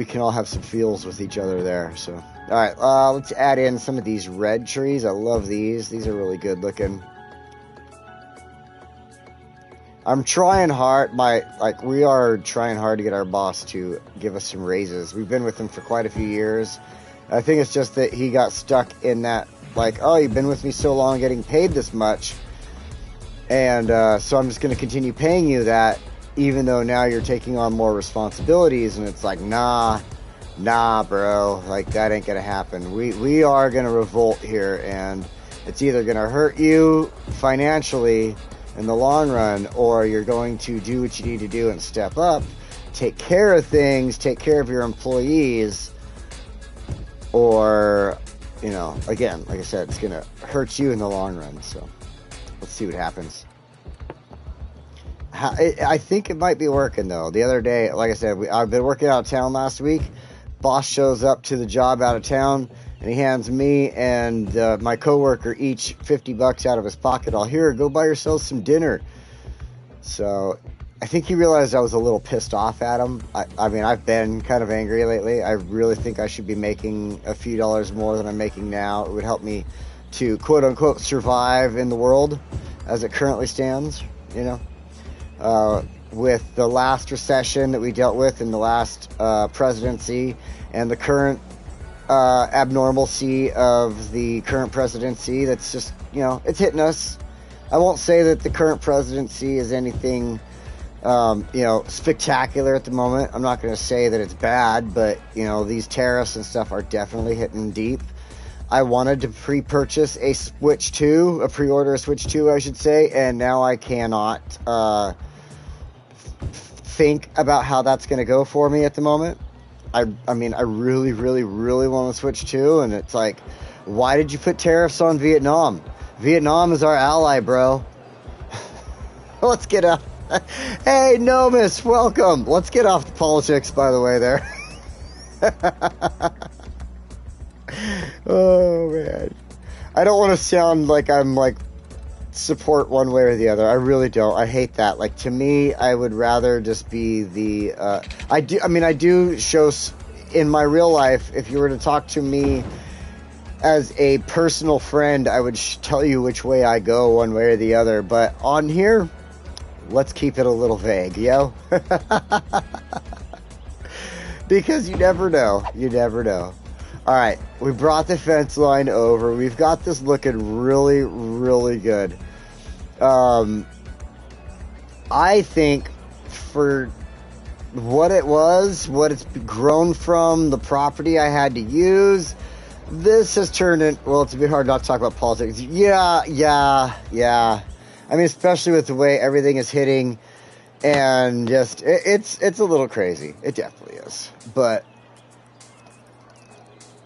can all have some feels with each other there. So, all right, let's add in some of these red trees. I love these. These are really good looking. I'm trying hard. We are trying hard to get our boss to give us some raises. We've been with him for quite a few years. I think it's just that he got stuck in that, like, oh, you've been with me so long, getting paid this much, and so I'm just going to continue paying you that, even though now you're taking on more responsibilities. And it's like, nah, bro, like, that ain't going to happen. We are going to revolt here, and it's either going to hurt you financially in the long run, or you're going to do what you need to do and step up, take care of things, take care of your employees, or, you know, again, like I said, it's going to hurt you in the long run. So let's see what happens. I think it might be working, though. The other day, like I said, I've been working out of town last week. Boss shows up to the job out of town, and he hands me and my coworker each $50 out of his pocket. I'll here, go buy yourselves some dinner. So I think he realized I was a little pissed off at him. I mean, I've been kind of angry lately. I really think I should be making a few dollars more than I'm making now. It would help me to, quote unquote, survive in the world as it currently stands, you know. With the last recession that we dealt with in the last presidency, and the current abnormalcy of the current presidency, that's just, you know, it's hitting us. I won't say that the current presidency is anything, you know, spectacular at the moment. I'm not going to say that it's bad, but, you know, these tariffs and stuff are definitely hitting deep. I wanted to pre-purchase a Switch 2, pre-order a Switch 2, I should say, and now I cannot think about how that's going to go for me at the moment. I mean, I really, really, really want to Switch 2, and it's like, why did you put tariffs on Vietnam? Vietnam is our ally, bro. Let's get up. Hey, Nomus, welcome. Let's get off the politics, by the way, there. Oh, man. I don't want to sound like I'm, like, support one way or the other. I really don't. I hate that. Like, to me, I would rather just be the I do show in my real life. If you were to talk to me as a personal friend, I would tell you which way I go, one way or the other. But on here, let's keep it a little vague, yo. Because you never know. All right, we brought the fence line over. We've got this looking really, really good. I think for what it's grown from, the property I had to use, this has turned in, well, it's a bit hard not to talk about politics. Yeah. I mean, especially with the way everything is hitting, and just, it's a little crazy. It definitely is. But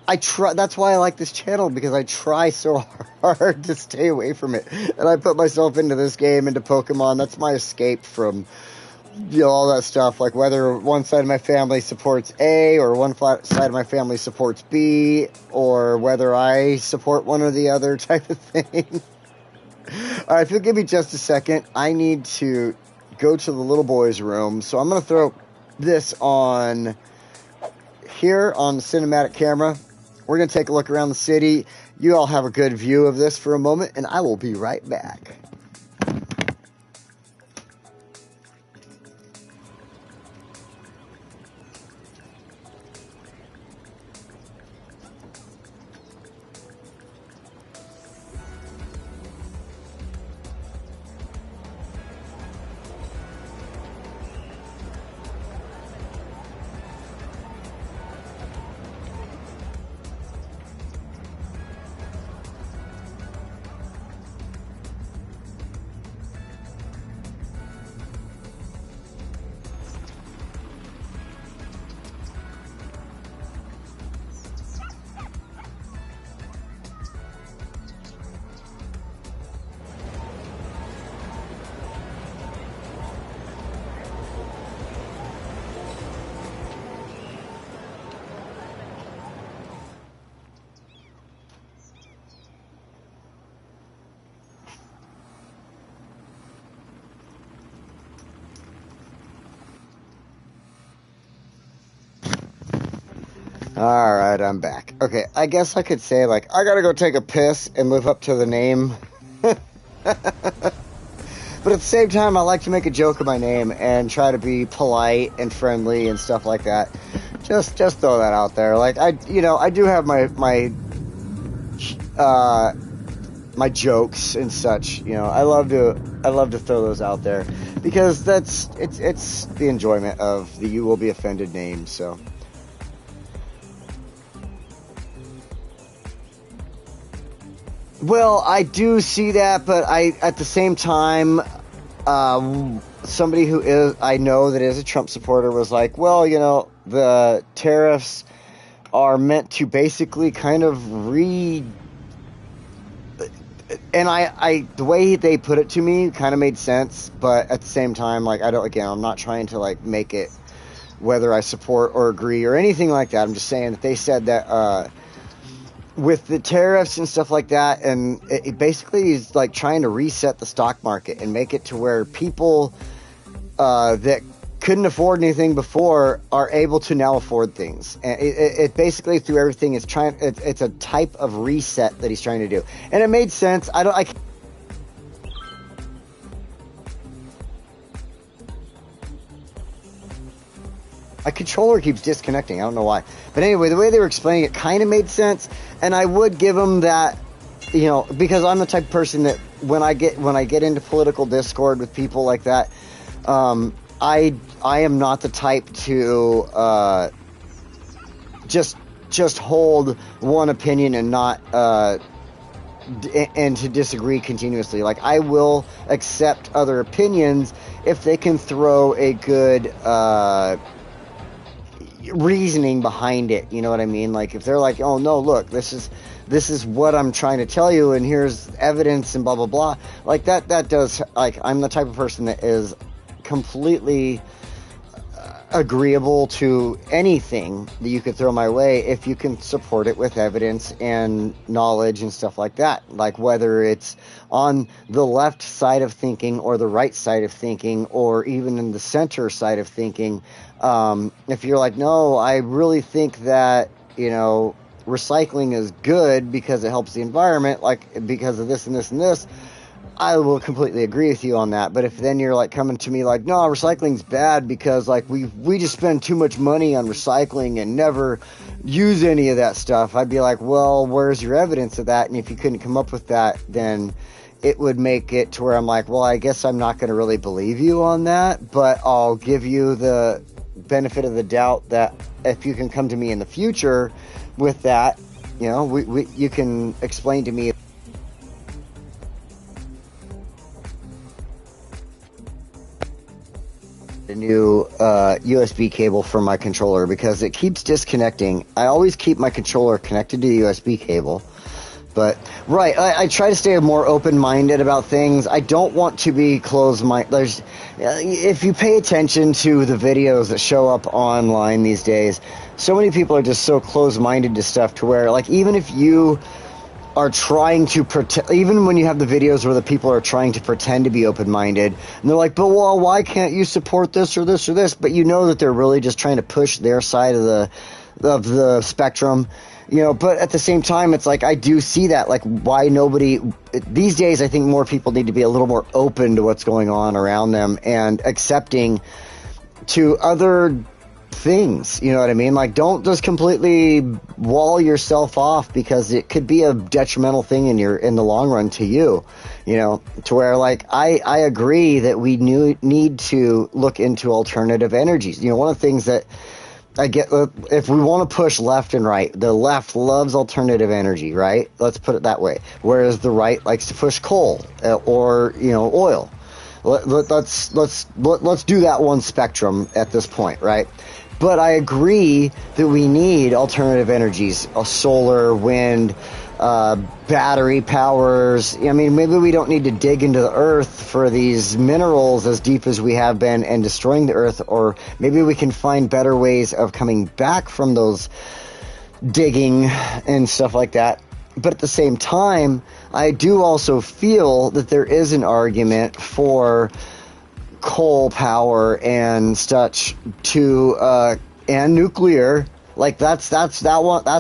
that's why I like this channel, because I try so hard to stay away from it. And I put myself into this game, into Pokemon. That's my escape from, you know, all that stuff. Like, whether one side of my family supports A, or one side of my family supports B, or whether I support one or the other type of thing. All right, if you'll give me just a second, I need to go to the little boy's room. So I'm going to throw this on here on the cinematic camera. We're going to take a look around the city. You all have a good view of this for a moment, and I will be right back. Alright, I'm back. Okay, I guess I could say, like, I gotta go take a piss and live up to the name. But at the same time, I like to make a joke of my name and try to be polite and friendly and stuff like that. Just throw that out there. Like, I do have my jokes and such. I love to throw those out there because it's the enjoyment of the "you will be offended" name. So. Well, I do see that, but at the same time, somebody I know that is a Trump supporter was like, well, the tariffs are meant to basically kind of and the way they put it to me kind of made sense, but at the same time, like, I'm not trying to, like, make it whether I support or agree or anything like that. I'm just saying that they said that, with the tariffs and stuff like that, and it basically is like trying to reset the stock market and make it to where people that couldn't afford anything before are able to now afford things. And it basically, through everything, it's a type of reset that he's trying to do, and it made sense. My controller keeps disconnecting. I don't know why. But anyway, the way they were explaining it kind of made sense. And I would give them that, because I'm the type of person that when I get into political discord with people like that, I am not the type to just hold one opinion and not and to disagree continuously. Like, I will accept other opinions if they can throw a good reasoning behind it. You know what I mean? Like, if they're like, oh no, look, this is what I'm trying to tell you, and here's evidence and blah blah blah, like that does, like, I'm the type of person that is completely agreeable to anything that you could throw my way if you can support it with evidence and knowledge and stuff like that. Like, whether it's on the left side of thinking or the right side of thinking or even in the center side of thinking, if you're like, no, I really think that recycling is good because it helps the environment, like because of this and this and this, I will completely agree with you on that. But if then you're like coming to me like, no, recycling's bad because, like, we just spend too much money on recycling and never use any of that stuff, I'd be like, well, where's your evidence of that? And if you couldn't come up with that, then it would make it to where I'm like, well, I guess I'm not going to really believe you on that, but I'll give you the benefit of the doubt that if you can come to me in the future with that, you can explain to me the new USB cable for my controller because it keeps disconnecting. I always keep my controller connected to the USB cable, but I try to stay more open-minded about things. I don't want to be closed-minded. If you pay attention to the videos that show up online these days, so many people are just so closed-minded to stuff to where, like, even if you are trying to pretend, even when you have the videos where the people are trying to pretend to be open-minded, and they're like, but well, why can't you support this or this or this? But you know that they're really just trying to push their side of the spectrum, but at the same time, it's like, I do see that, like, why nobody, these days, I think more people need to be a little more open to what's going on around them and accepting to other things, you know what I mean? Like, don't just completely wall yourself off because it could be a detrimental thing in the long run to you, to where, like, I agree that we need to look into alternative energies. One of the things that I get, if we want to push left and right, the left loves alternative energy, right? Let's put it that way. Whereas the right likes to push coal or oil. Let's do that one spectrum at this point, right? But I agree that we need alternative energies, solar, wind, battery powers. I mean, maybe we don't need to dig into the earth for these minerals as deep as we have been and destroying the earth, or maybe we can find better ways of coming back from those digging and stuff like that. But at the same time, I do also feel that there is an argument for coal power and such and nuclear Like that's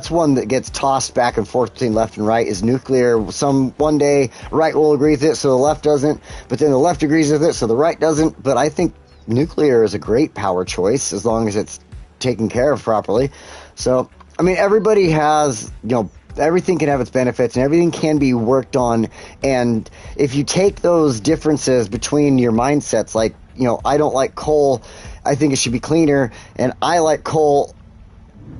one that gets tossed back and forth between left and right is nuclear. One day right will agree with it, so the left doesn't, but then the left agrees with it, so the right doesn't. But I think nuclear is a great power choice as long as it's taken care of properly. So I mean, everybody has, everything can have its benefits and everything can be worked on. And if you take those differences between your mindsets, like, I don't like coal, I think it should be cleaner, and I like coal,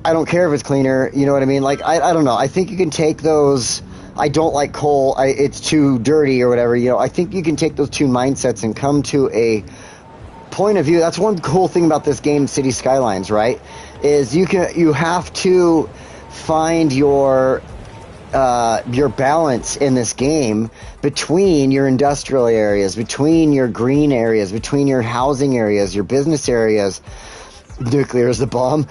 I don't care if it's cleaner, you know what I mean? Like, I don't know. I think you can take those, I don't like coal, it's too dirty or whatever, I think you can take those two mindsets and come to a point of view. That's one cool thing about this game, City Skylines, right? Is you have to find your balance in this game between your industrial areas, between your green areas, between your housing areas, your business areas. Nuclear is the bomb.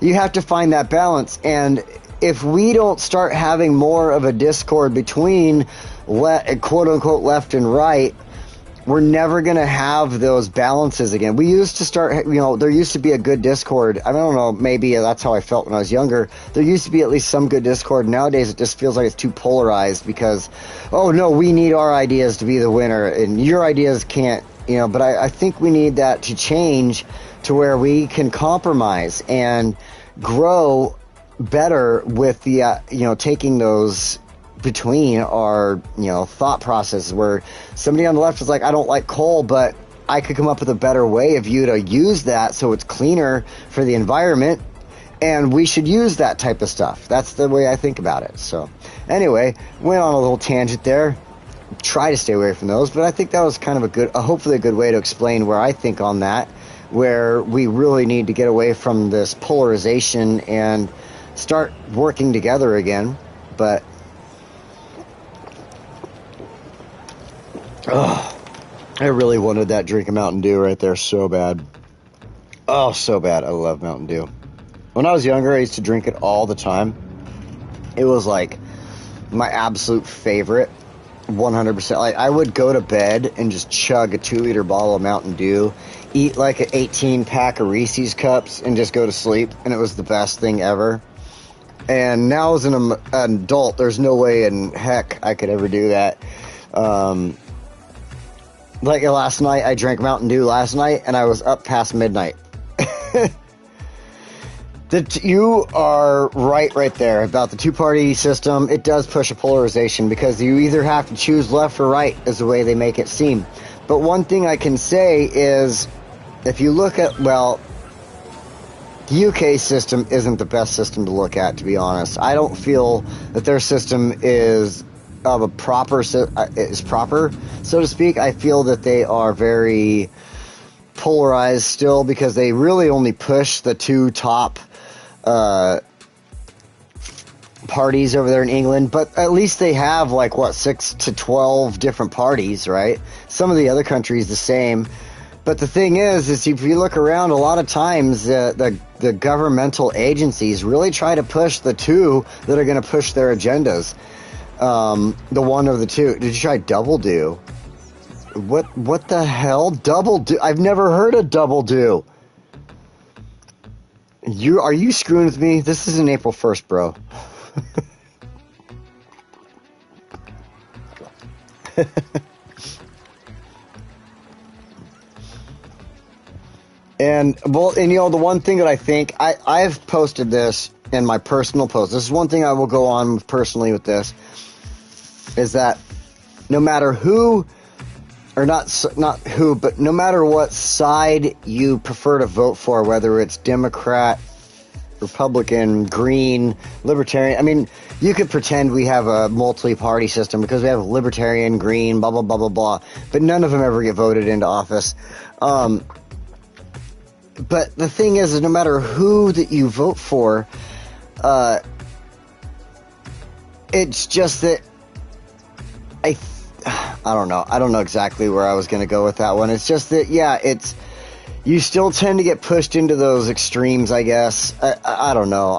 You have to find that balance, and if we don't start having more of a discord between quote-unquote left and right, we're never going to have those balances again. We used to start, there used to be a good discord. I don't know, maybe that's how I felt when I was younger. There used to be at least some good discord. Nowadays, it just feels like it's too polarized because, oh no, we need our ideas to be the winner, and your ideas can't, but I think we need that to change to where we can compromise and grow better with the, taking those between our, thought processes, where somebody on the left is like, I don't like coal, but I could come up with a better way of you to use that so it's cleaner for the environment, and we should use that type of stuff. That's the way I think about it. So anyway, went on a little tangent there. Try to stay away from those, but I think that was kind of hopefully a good way to explain where I think on that, where we really need to get away from this polarization and start working together again. But I really wanted that drink of Mountain Dew right there so bad. Oh, so bad. I love Mountain Dew. When I was younger, I used to drink it all the time. It was like my absolute favorite, 100%. Like, I would go to bed and just chug a 2-liter bottle of Mountain Dew, eat like an 18-pack of Reese's Cups, and just go to sleep. And it was the best thing ever. And now as an adult, there's no way in heck I could ever do that. Like last night, I drank Mountain Dew last night, and I was up past midnight. You are right there about the two-party system. It does push a polarization because you either have to choose left or right is the way they make it seem. But one thing I can say is, if you look at, the UK system isn't the best system to look at, to be honest. I don't feel that their system is proper, so to speak. I feel that they are very polarized still because they really only push the two top parties over there in England, but at least they have 6 to 12 different parties, right? Some of the other countries the same. But the thing is if you look around, a lot of times the governmental agencies really try to push the two that are going to push their agendas. The one of the two. Did you try Double Do? What the hell? Double Do? I've never heard of Double Do. Are you screwing with me? This isn't April 1st, bro. And the one thing that I think I've posted this in my personal post. This is one thing I will go on personally with this, is that no matter who, or not who, but no matter what side you prefer to vote for, whether it's Democrat, Republican, Green, Libertarian. I mean, you could pretend we have a multi-party system because we have Libertarian, Green, blah, blah, blah, blah, blah. But none of them ever get voted into office. But the thing is no matter who that you vote for, it's just that I don't know. I don't know exactly where I was going to go with that one. It's just that, you still tend to get pushed into those extremes, I guess. I don't know.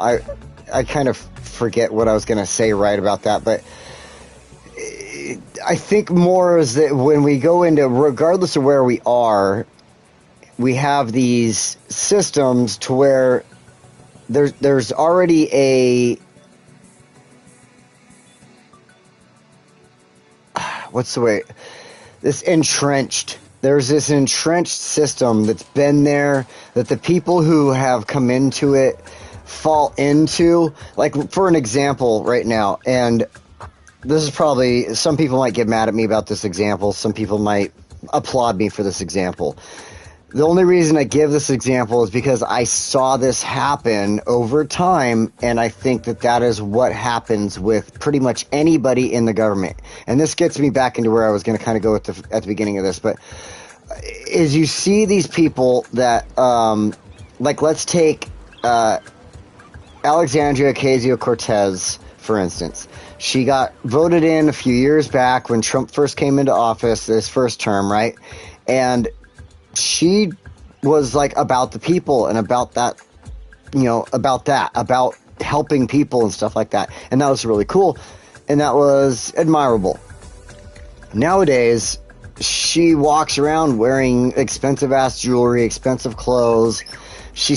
I kind of forget what I was going to say right about that, but I think more is that when we go into, regardless of where we are, we have these systems to where there's already a, what's the way, there's this entrenched system that's been there, that the people who have come into it fall into. Like, for an example right now, and this is probably, some people might get mad at me about this example, some people might applaud me for this example. The only reason I give this example is because I saw this happen over time, and I think that is what happens with pretty much anybody in the government. And this gets me back into where I was going to kind of go at the beginning of this, but is you see these people that, like, let's take Alexandria Ocasio-Cortez, for instance. She got voted in a few years back when Trump first came into office, this first term, right? And she was like about the people and about that, about helping people and stuff like that. And that was really cool. And that was admirable. Nowadays, she walks around wearing expensive ass jewelry, expensive clothes. She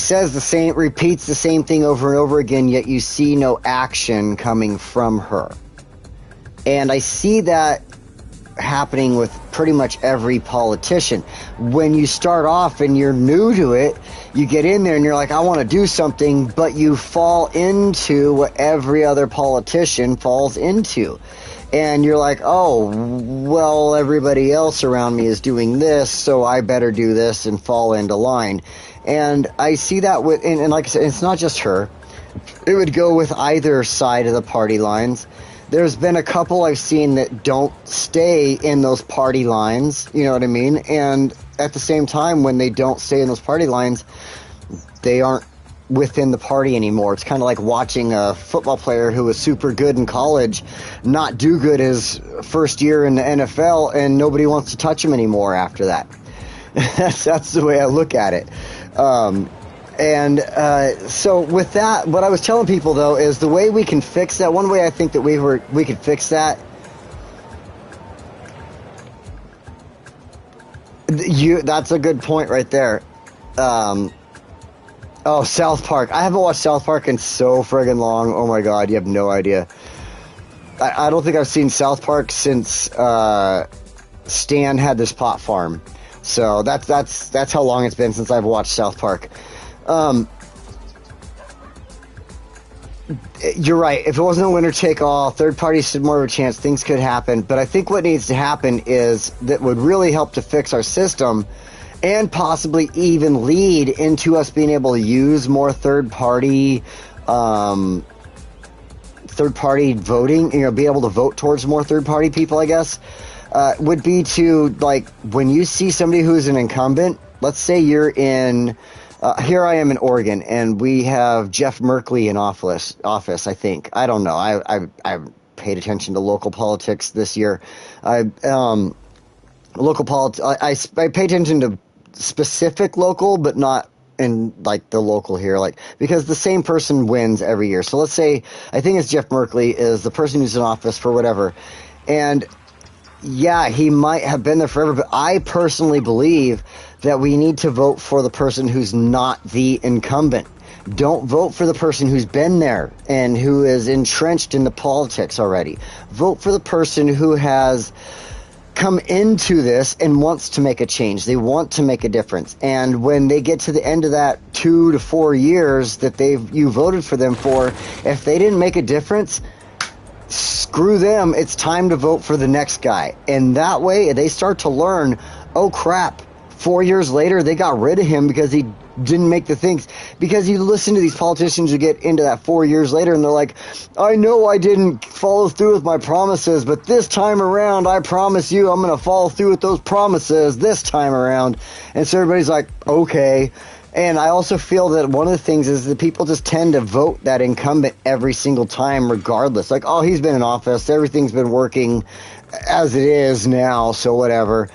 repeats the same thing over and over again, yet you see no action coming from her. And I see that happening with pretty much every politician. When you start off and you're new to it, you get in there and you're like, I want to do something, but you fall into what every other politician falls into. And you're like, oh, well, everybody else around me is doing this, so I better do this and fall into line. And I see that with, and like I said, it's not just her. It would go with either side of the party lines. There's been a couple I've seen that don't stay in those party lines, you know what I mean? And at the same time, when they don't stay in those party lines, they aren't within the party anymore. It's kind of like watching a football player who was super good in college not do good his first year in the NFL, and nobody wants to touch him anymore after that. That's the way I look at it. So with that, what I was telling people, though, is the way we can fix that, one way I think that we could fix that, that's a good point right there. Oh, South Park. I haven't watched South Park in so friggin' long. Oh my god, you have no idea. I don't think I've seen South Park since Stan had this pot farm. So that's how long it's been since I've watched South Park. You're right. If it wasn't a winner take all, third parties stood more of a chance, things could happen. But I think what needs to happen is that would really help to fix our system and possibly even lead into us being able to use more third party voting, be able to vote towards more third party people, I guess, would be to, like, when you see somebody who's an incumbent, let's say you're in, here I am in Oregon, and we have Jeff Merkley in office, I think. I don't know. I paid attention to local politics this year. I pay attention to specific local, but not in, like, the local here, like, because the same person wins every year. So let's say, I think it's Jeff Merkley is the person who's in office for whatever, and yeah, he might have been there forever, but I personally believe that we need to vote for the person who's not the incumbent. Don't vote for the person who's been there and who is entrenched in the politics already. Vote for the person who has come into this and wants to make a change. They want to make a difference. And when they get to the end of that 2 to 4 years that you voted for them for, if they didn't make a difference, screw them. It's time to vote for the next guy. And that way they start to learn, oh crap, 4 years later they got rid of him because he didn't make the things. Because you listen to these politicians who get into that 4 years later and they're like, I know I didn't follow through with my promises, but this time around I promise you I'm going to follow through with those promises this time around. And so everybody's like, okay. And I also feel that one of the things is that people just tend to vote that incumbent every single time regardless. Like, oh, he's been in office, everything's been working as it is now, so whatever.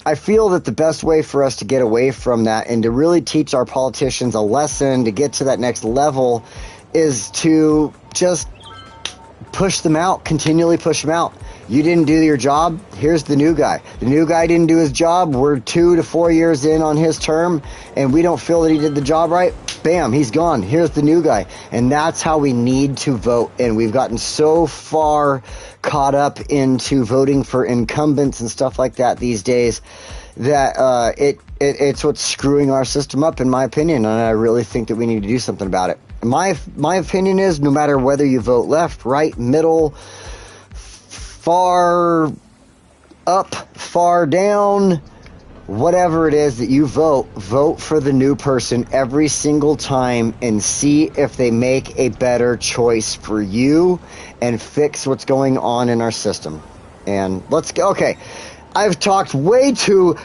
I feel that the best way for us to get away from that and to really teach our politicians a lesson to get to that next level is to just push them out, continually push them out. You didn't do your job, here's the new guy. The new guy didn't do his job, we're 2 to 4 years in on his term, and we don't feel that he did the job right. bam, he's gone. Here's the new guy. And that's how we need to vote. And we've gotten so far caught up into voting for incumbents and stuff like that these days that it's what's screwing our system up, in my opinion. And I really think that we need to do something about it. My opinion is, no matter whether you vote left, right, middle, far up, far down, whatever it is that you vote for the new person every single time and see if they make a better choice for you and fix what's going on in our system. And let's go. Okay, I've talked way too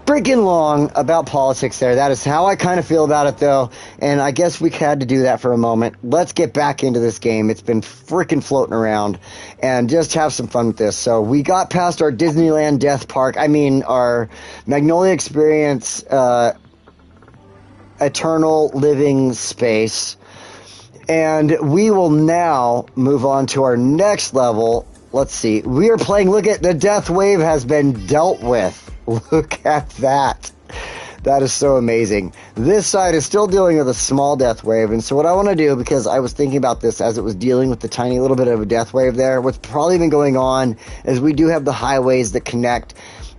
freaking long about politics there. That is how I kind of feel about it, though, and I guess we had to do that for a moment. Let's get back into this game. It's been freaking floating around, and just have some fun with this. So we got past our Disneyland Death Park, our Magnolia Experience Eternal Living Space, and we will now move on to our next level. Let's see. We are playing, look at, the Death Wave has been dealt with. Look at that. That is so amazing. This side is still dealing with a small death wave, and so what I want to do, because I was thinking about this as it was dealing with the tiny little bit of a death wave there, what's probably been going on is we do have the highways that connect,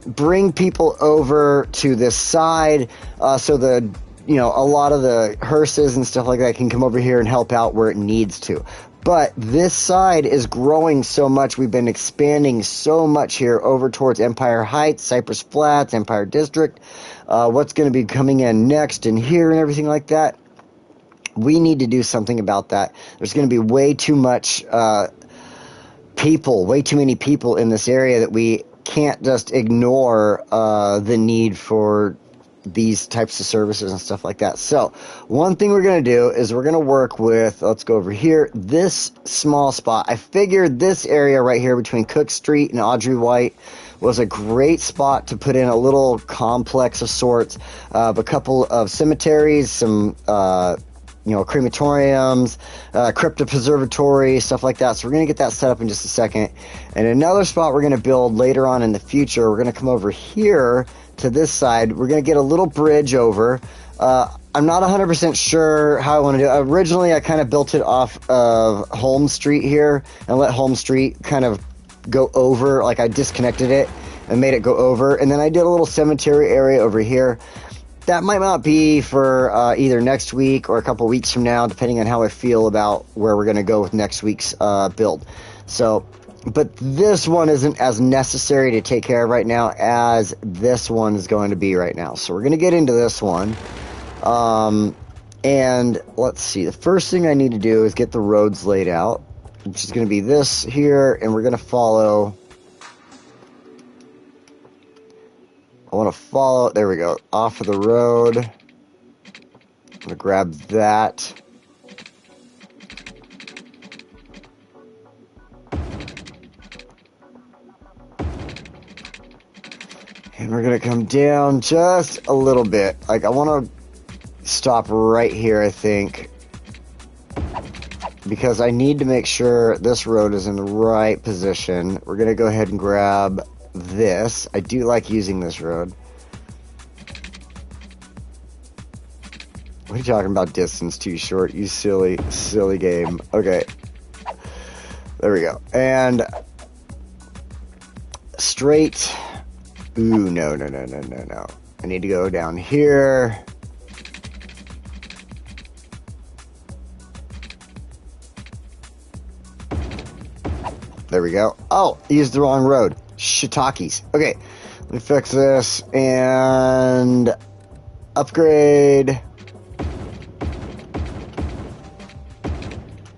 bring people over to this side, so the, a lot of the hearses and stuff like that can come over here and help out where it needs to. But this side is growing so much. We've been expanding so much here over towards Empire Heights, Cypress Flats, Empire District. What's going to be coming in next and here and everything like that. We need to do something about that. There's going to be way too much way too many people in this area that we can't just ignore the need for these types of services and stuff like that. So one thing we're going to do is we're going to work with, let's go over here, this small spot. I figured this area right here between Cook Street and Audrey White was a great spot to put in a little complex of sorts of a couple of cemeteries, some crematoriums, cryptopreservatory, stuff like that. So we're going to get that set up in just a second. And another spot we're going to build later on in the future, we're going to come over here to this side. We're going to get a little bridge over. I'm not 100% sure how I want to do it. Originally, I kind of built it off of Holmes Street here and let Holmes Street kind of go over. Like, I disconnected it and made it go over. And then I did a little cemetery area over here. That might not be for either next week or a couple weeks from now, depending on how I feel about where we're going to go with next week's build. So, but this one isn't as necessary to take care of right now as this one is going to be right now. So we're going to get into this one. And let's see. The first thing I need to do is get the roads laid out, which is going to be this here, and we're going to follow. I want to follow, there we go, off of the road. I'm going to grab that. And we're going to come down just a little bit. Like, I want to stop right here, I think, because I need to make sure this road is in the right position. We're going to go ahead and grab this. I do like using this road. What are you talking about? Distance too short, you silly game. Okay, there we go. And straight. Ooh, no. I need to go down here. There we go. Oh, used the wrong road. Shiitakes. Okay, let me fix this and upgrade.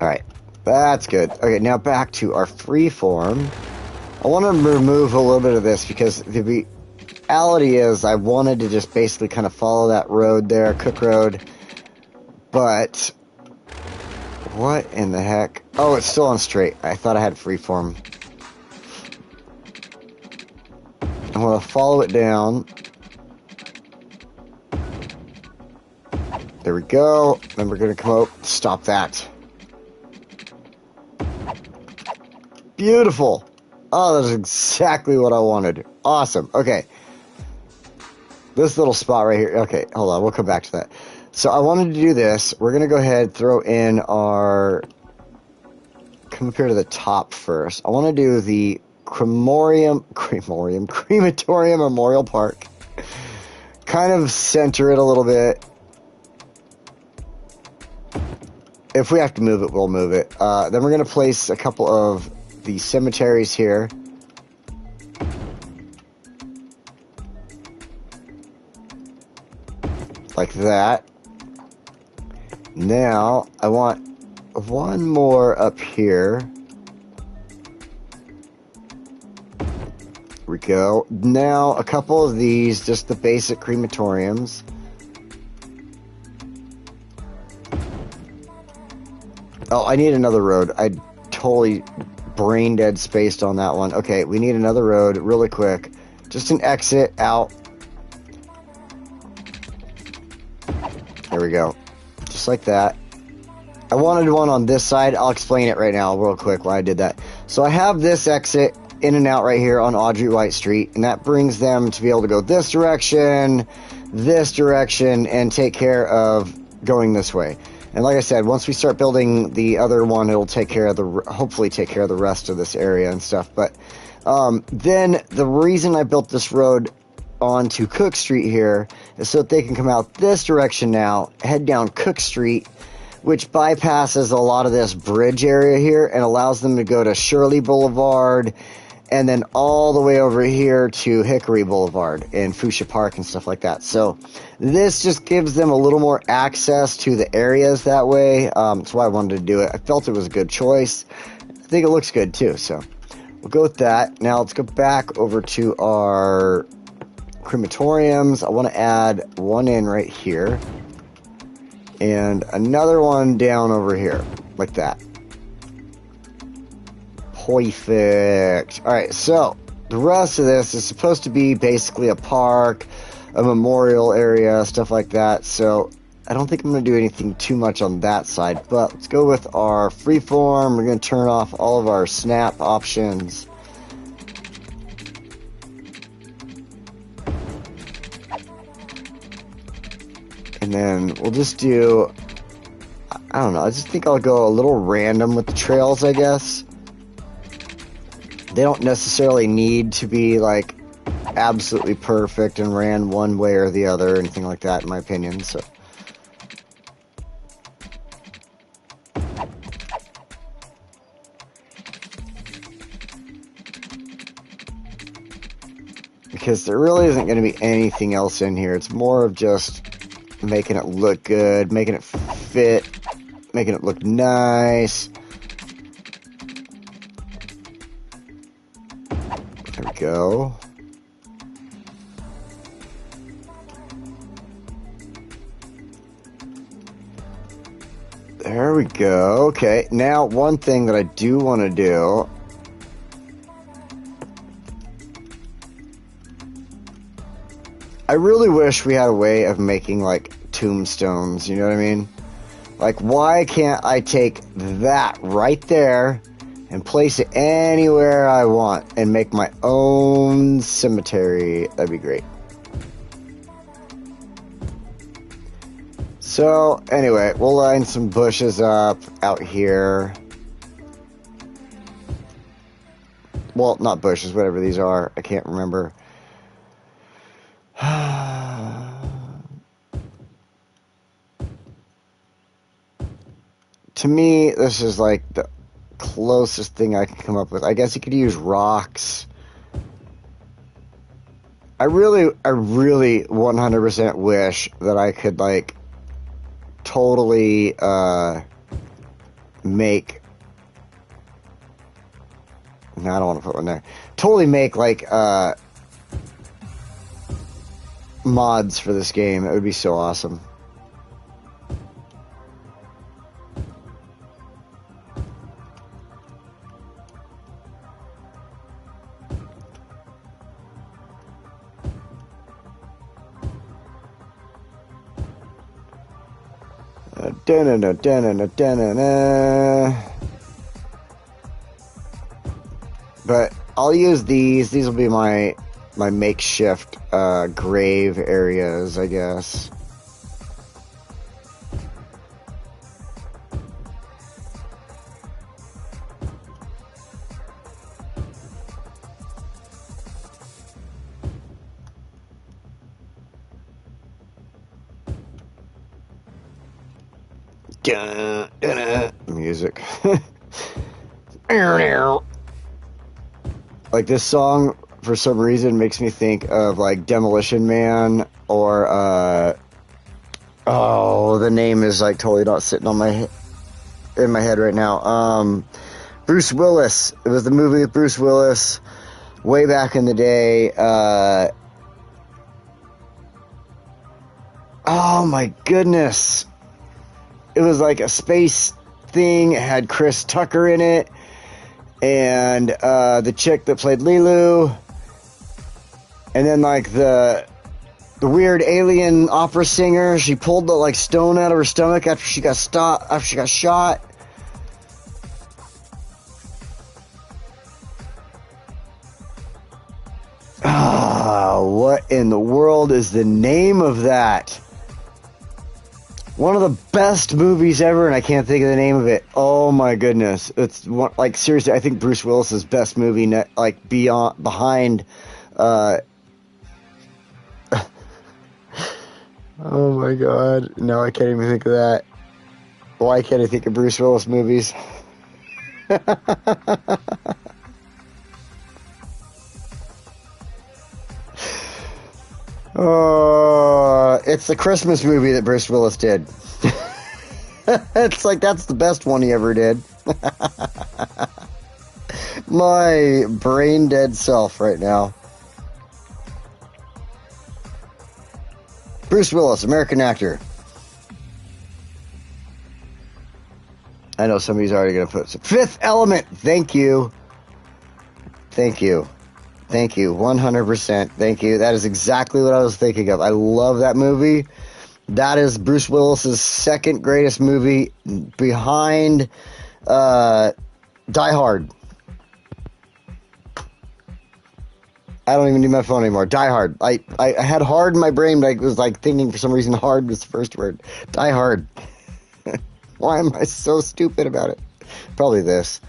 Alright, that's good. Okay, now back to our freeform. I want to remove a little bit of this because the reality is I wanted to just basically kind of follow that road there, Cook Road. But what in the heck? Oh, it's still on straight. I thought I had freeform. I'm going to follow it down. There we go. Then we're going to come out. Stop that. Beautiful. Oh, that's exactly what I wanted. Awesome. Okay. This little spot right here. Okay, hold on. We'll come back to that. So I wanted to do this. We're going to go ahead, throw in our... Come up here to the top first. I want to do the crematorium Memorial Park. Kind of center it a little bit. If we have to move it, we'll move it. Then we're going to place a couple of the cemeteries here. Like that. Now, I want one more up here. There we go. Now, a couple of these, just the basic crematoriums. Oh, I need another road. I totally brain dead spaced on that one. Okay, we need another road really quick. Just an exit out. There we go. Just like that. I wanted one on this side. I'll explain it right now real quick why I did that. So I have this exit in and out right here on Audrey White Street, and that brings them to be able to go this direction, and take care of going this way. And like I said, once we start building the other one, it'll take care of hopefully take care of the rest of this area and stuff. But then the reason I built this road onto Cook Street here is so that they can come out this direction now, head down Cook Street, which bypasses a lot of this bridge area here and allows them to go to Shirley Boulevard and then all the way over here to Hickory Boulevard and Foosha Park and stuff like that. So this just gives them a little more access to the areas that way. That's why I wanted to do it. I felt it was a good choice. I think it looks good too, so we'll go with that. Now let's go back over to our crematoriums. I want to add one in right here and another one down over here, like that. Perfect. Alright, so the rest of this is supposed to be basically a park, a memorial area, stuff like that. So I don't think I'm going to do anything too much on that side, but let's go with our freeform. We're going to turn off all of our snap options. And then we'll just do, I don't know, I just think I'll go a little random with the trails, I guess. They don't necessarily need to be, like, absolutely perfect and ran one way or the other, or anything like that, in my opinion, so. Because there really isn't going to be anything else in here. It's more of just making it look good, making it fit, making it look nice. There we go. There we go. Okay, now one thing that I do want to do. I really wish we had a way of making, like, tombstones, you know what I mean? Like, why can't I take that right there and place it anywhere I want and make my own cemetery? That'd be great. So, anyway, we'll line some bushes up out here. Well, not bushes, whatever these are. I can't remember. To me, this is like the closest thing I can come up with. I guess you could use rocks. I really 100% wish that I could, like, totally make... No, I don't want to put one there. Totally make, like, mods for this game. It would be so awesome. But I'll use these. These will be my makeshift grave areas, I guess. Dun, dun, dun. Music. Like this song, for some reason, makes me think of like Demolition Man or oh, the name is like totally not sitting on in my head right now. Bruce Willis. It was the movie with Bruce Willis way back in the day. Oh my goodness. It was like a space thing. It had Chris Tucker in it. And the chick that played Lilu. And then like the weird alien opera singer. She pulled the like stone out of her stomach after she got shot. What in the world is the name of that? One of the best movies ever, and I can't think of the name of it. Oh my goodness. It's one, like seriously, I think Bruce Willis's best movie, like behind oh my god. No, I can't even think of that. Why can't I think of Bruce Willis movies? It's the Christmas movie that Bruce Willis did. It's like that's the best one he ever did. My brain dead self right now. Bruce Willis, American actor. I know somebody's already going to put Fifth Element. Thank you. Thank you. Thank you. 100%. Thank you. That is exactly what I was thinking of. I love that movie. That is Bruce Willis's second greatest movie behind Die Hard. I don't even need my phone anymore. Die Hard. I had hard in my brain, but I was like thinking for some reason hard was the first word. Die Hard. Why am I so stupid about it? Probably this.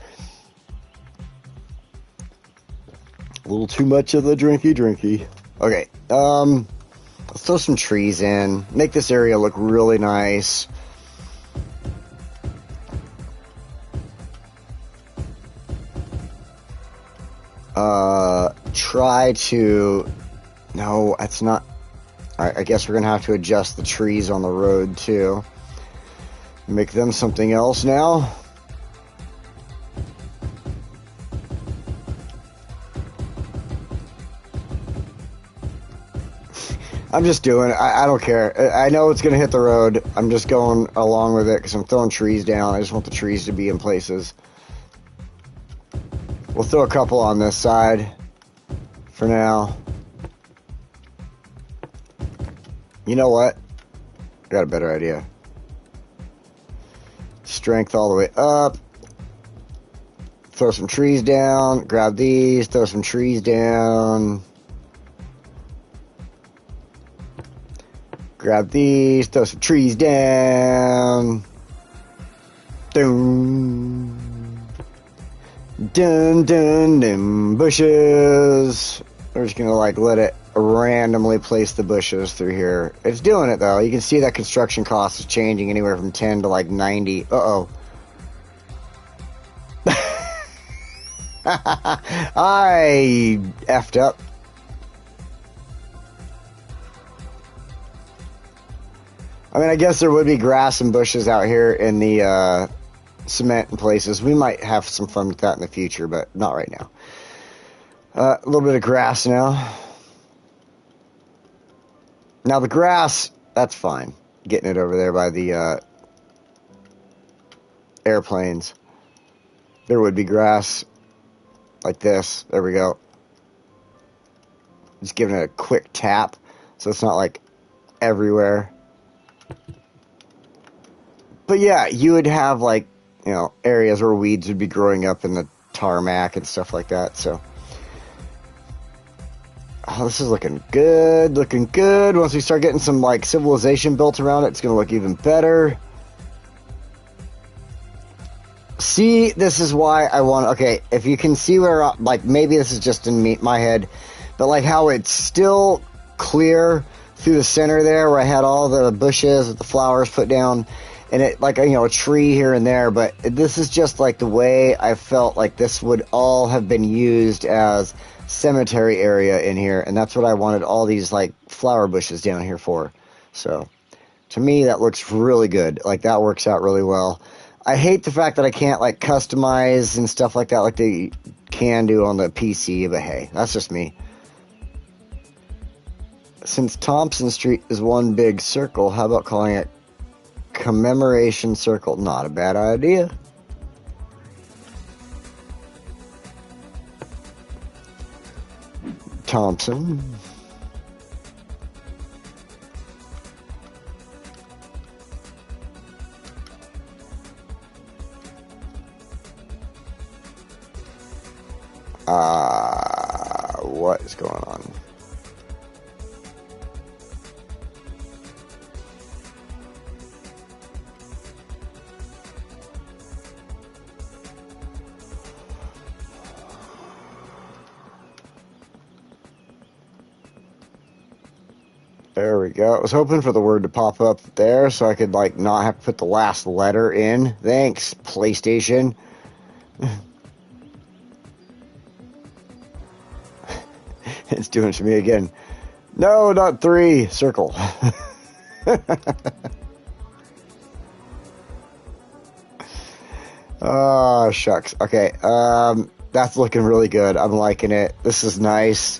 A little too much of the drinky. Okay, let's throw some trees in. Make this area look really nice. Try to... No, that's not... I guess we're going to have to adjust the trees on the road, too. Make them something else now. I'm just doing it. I don't care. I know it's going to hit the road. I'm just going along with it because I'm throwing trees down. I just want the trees to be in places. We'll throw a couple on this side for now. You know what? I got a better idea. Strength all the way up. Throw some trees down. Grab these. Throw some trees down. Grab these, throw some trees down. Dun. Dun, dun, dun. Bushes. We're just gonna like let it randomly place the bushes through here. It's doing it though. You can see that construction cost is changing anywhere from 10 to like 90. Uh-oh. I effed up. I mean, I guess there would be grass and bushes out here in the cement and places. We might have some fun with that in the future, but not right now. A little bit of grass now. Now the grass, that's fine. Getting it over there by the airplanes. There would be grass like this. There we go. Just giving it a quick tap so it's not like everywhere. But yeah, you would have like, you know, areas where weeds would be growing up in the tarmac and stuff like that. So, oh, this is looking good, looking good. Once we start getting some like civilization built around it, it's going to look even better. See, this is why I want, okay, if you can see where, like, maybe this is just in my head, but like how it's still clear through the center there where I had all the bushes with the flowers put down, and it, like, you know, a tree here and there, but this is just like the way I felt like this would all have been used as cemetery area in here, and that's what I wanted all these like flower bushes down here for. So to me that looks really good. Like, that works out really well. I hate the fact that I can't like customize and stuff like that like they can do on the PC, but hey, that's just me. Since Thompson Street is one big circle, how about calling it Commemoration Circle? Not a bad idea. Thompson. What is going on? There we go. I was hoping for the word to pop up there so I could, like, not have to put the last letter in. Thanks, PlayStation. It's doing it to me again. No, not 3. Circle. Oh, shucks. Okay, that's looking really good. I'm liking it. This is nice.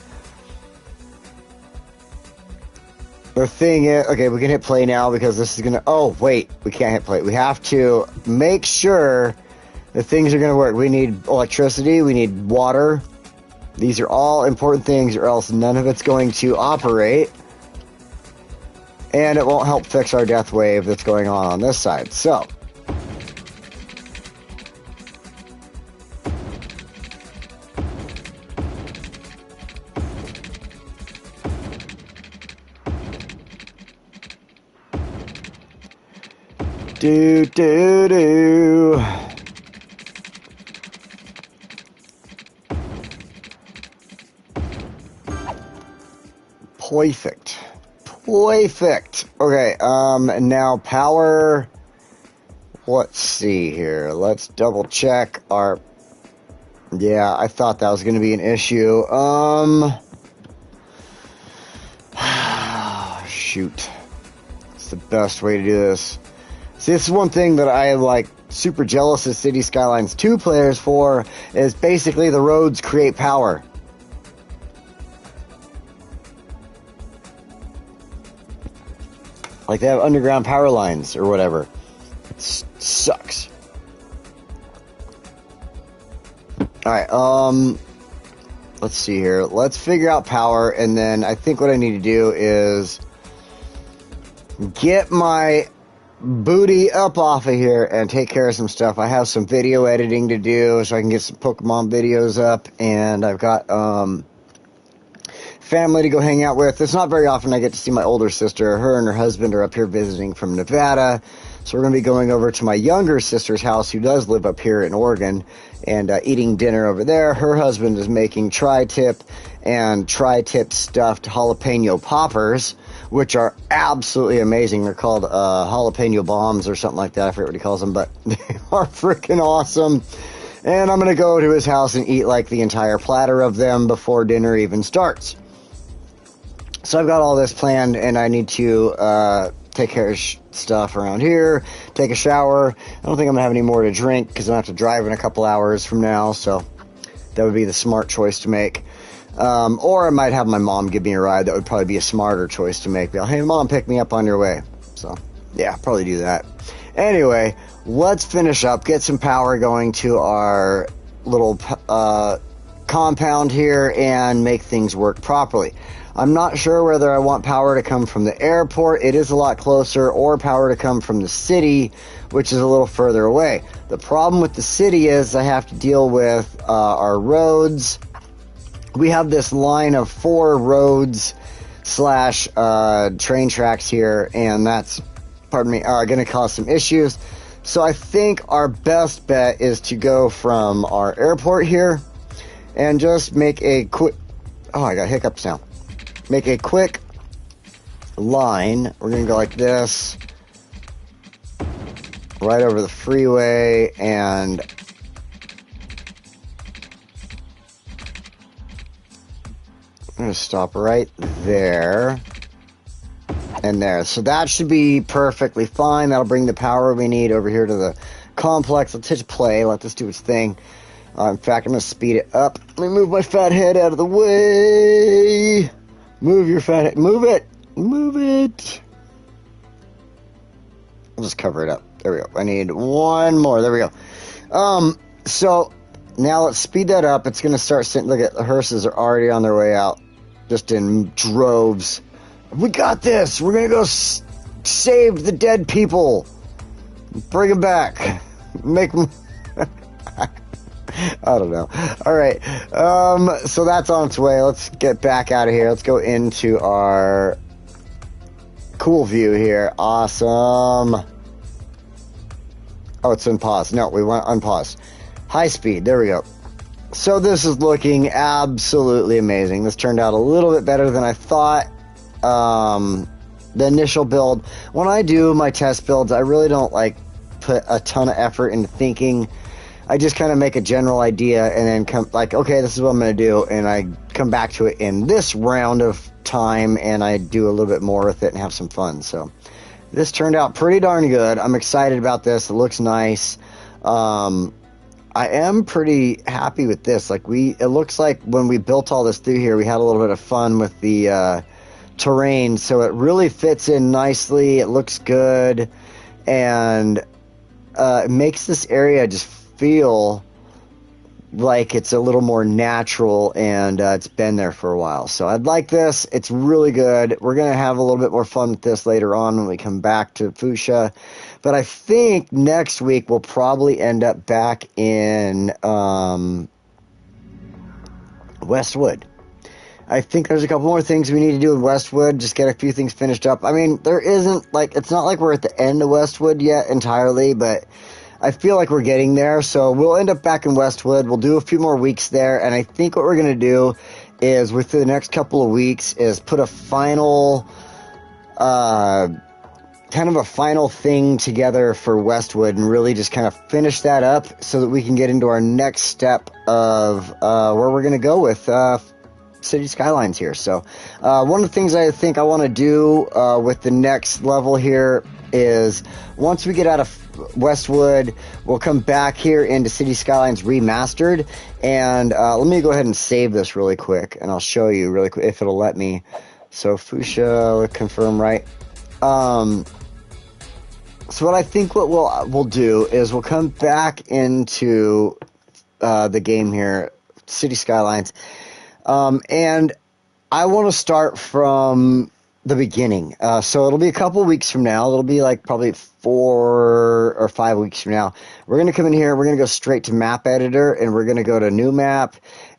The thing is, okay, we can hit play now because this is gonna, oh, wait, we can't hit play. We have to make sure that things are gonna work. We need electricity, we need water. These are all important things, or else none of it's going to operate. And it won't help fix our death wave that's going on this side. So, do. Perfect. Okay, now power. Let's see here. Let's double check our. Yeah, I thought that was going to be an issue. Shoot. It's the best way to do this. See, this is one thing that I am, like, super jealous of City Skylines 2 players for, is basically the roads create power. Like, they have underground power lines or whatever. It sucks. Alright, let's see here. Let's figure out power, and then I think what I need to do is get my booty up off of here and take care of some stuff. I have some video editing to do so I can get some Pokemon videos up, and I've got family to go hang out with. It's not very often I get to see my older sister. Her and her husband are up here visiting from Nevada, so we're going to be going over to my younger sister's house, who does live up here in Oregon, and eating dinner over there. Her husband is making tri-tip and tri-tip stuffed jalapeno poppers, which are absolutely amazing. They're called jalapeno bombs or something like that. I forget what he calls them, but they are freaking awesome. And I'm going to go to his house and eat like the entire platter of them before dinner even starts. So I've got all this planned, and I need to take care of stuff around here, take a shower. I don't think I'm going to have any more to drink because I'm going to have to drive in a couple hours from now, so that would be the smart choice to make. Or I might have my mom give me a ride. That would probably be a smarter choice to make. Hey, Mom, pick me up on your way. So, yeah, probably do that. Anyway, let's finish up, get some power going to our little compound here, and make things work properly. I'm not sure whether I want power to come from the airport, it is a lot closer, or power to come from the city, which is a little further away. The problem with the city is I have to deal with our roads. We have this line of 4 roads slash train tracks here, and that's, going to cause some issues. So I think our best bet is to go from our airport here and just make a quick, oh, I got hiccups now. Make a quick line. We're going to go like this. right over the freeway, and I'm going to stop right there and there. So that should be perfectly fine. That'll bring the power we need over here to the complex. Let's hit play. Let this do its thing. In fact, I'm going to speed it up. Let me move my fat head out of the way. Move your fat head. Move it. Move it. I'll just cover it up. There we go. I need one more. There we go. So now let's speed that up. It's going to start sitting. Look at the hearses are already on their way out, just in droves. We got this. We're going to go save the dead people. Bring them back. Make them. I don't know. All right. So that's on its way. Let's get back out of here. Let's go into our cool view here. Awesome. Oh, it's in pause. No, we went unpaused. High speed. There we go. So this is looking absolutely amazing. This turned out a little bit better than I thought. The initial build. When I do my test builds, I really don't like put a ton of effort into thinking. I just kind of make a general idea and then come like, okay, this is what I'm going to do, and I come back to it in this round of time, and I do a little bit more with it and have some fun. So this turned out pretty darn good. I'm excited about this. It looks nice. I am pretty happy with this. Like it looks like when we built all this through here, we had a little bit of fun with the terrain, so it really fits in nicely. It looks good, and it makes this area just feel like it's a little more natural, and it's been there for a while. So I'd like this. It's really good. We're going to have a little bit more fun with this later on when we come back to Foosha. But I think next week we'll probably end up back in Westwood. I think there's a couple more things we need to do in Westwood, just get a few things finished up. I mean, there isn't, like, it's not like we're at the end of Westwood yet entirely, but I feel like we're getting there. So we'll end up back in Westwood. We'll do a few more weeks there, and I think what we're going to do is, within the next couple of weeks, is put a final, kind of a final thing together for Westwood and really just kind of finish that up so that we can get into our next step of where we're going to go with City Skylines here. So one of the things I think I want to do with the next level here is, once we get out of Westwood, we'll come back here into City Skylines Remastered, and let me go ahead and save this really quick, and I'll show you really quick if it'll let me. So Foosha, confirm, right? So what I think what we'll do is we'll come back into the game here, City Skylines, and I want to start from the beginning. So it'll be a couple weeks from now. It'll be like probably 4 or 5 weeks from now. We're going to come in here. We're going to go straight to map editor, and we're going to go to new map,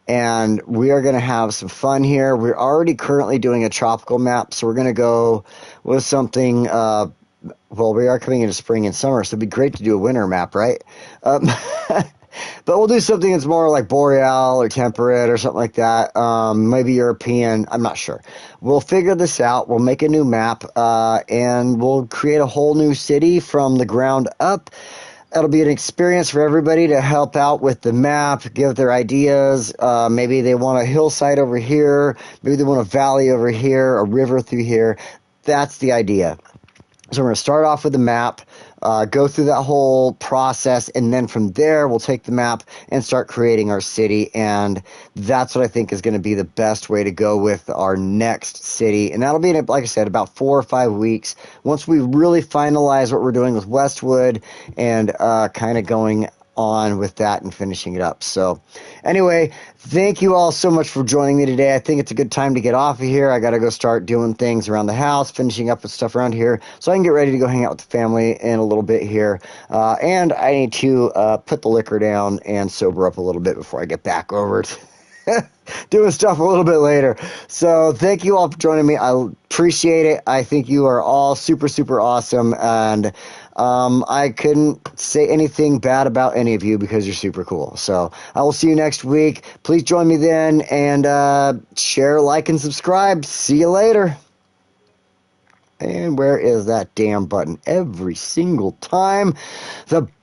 and we are going to have some fun here. We're already currently doing a tropical map, so we're going to go with something, well, we are coming into spring and summer, so it'd be great to do a winter map, right? But we'll do something that's more like boreal or temperate or something like that. Maybe European. I'm not sure. We'll figure this out. We'll make a new map, and we'll create a whole new city from the ground up. It'll be an experience for everybody to help out with the map, give their ideas. Maybe they want a hillside over here. Maybe they want a valley over here, a river through here. That's the idea. So we're going to start off with the map, go through that whole process, and then from there we'll take the map and start creating our city, and that's what I think is going to be the best way to go with our next city. And that'll be, like I said, about 4 or 5 weeks, once we really finalize what we're doing with Westwood and kind of going on with that and finishing it up. So anyway, thank you all so much for joining me today. I think it's a good time to get off of here. I got to go start doing things around the house, finishing up with stuff around here, so I can get ready to go hang out with the family in a little bit here. And I need to put the liquor down and sober up a little bit before I get back over to doing stuff a little bit later. So thank you all for joining me. I appreciate it. I think you are all super, super awesome, and I couldn't say anything bad about any of you because you're super cool. So I will see you next week. Please join me then, and share, like, and subscribe. See you later. And where is that damn button? Every single time the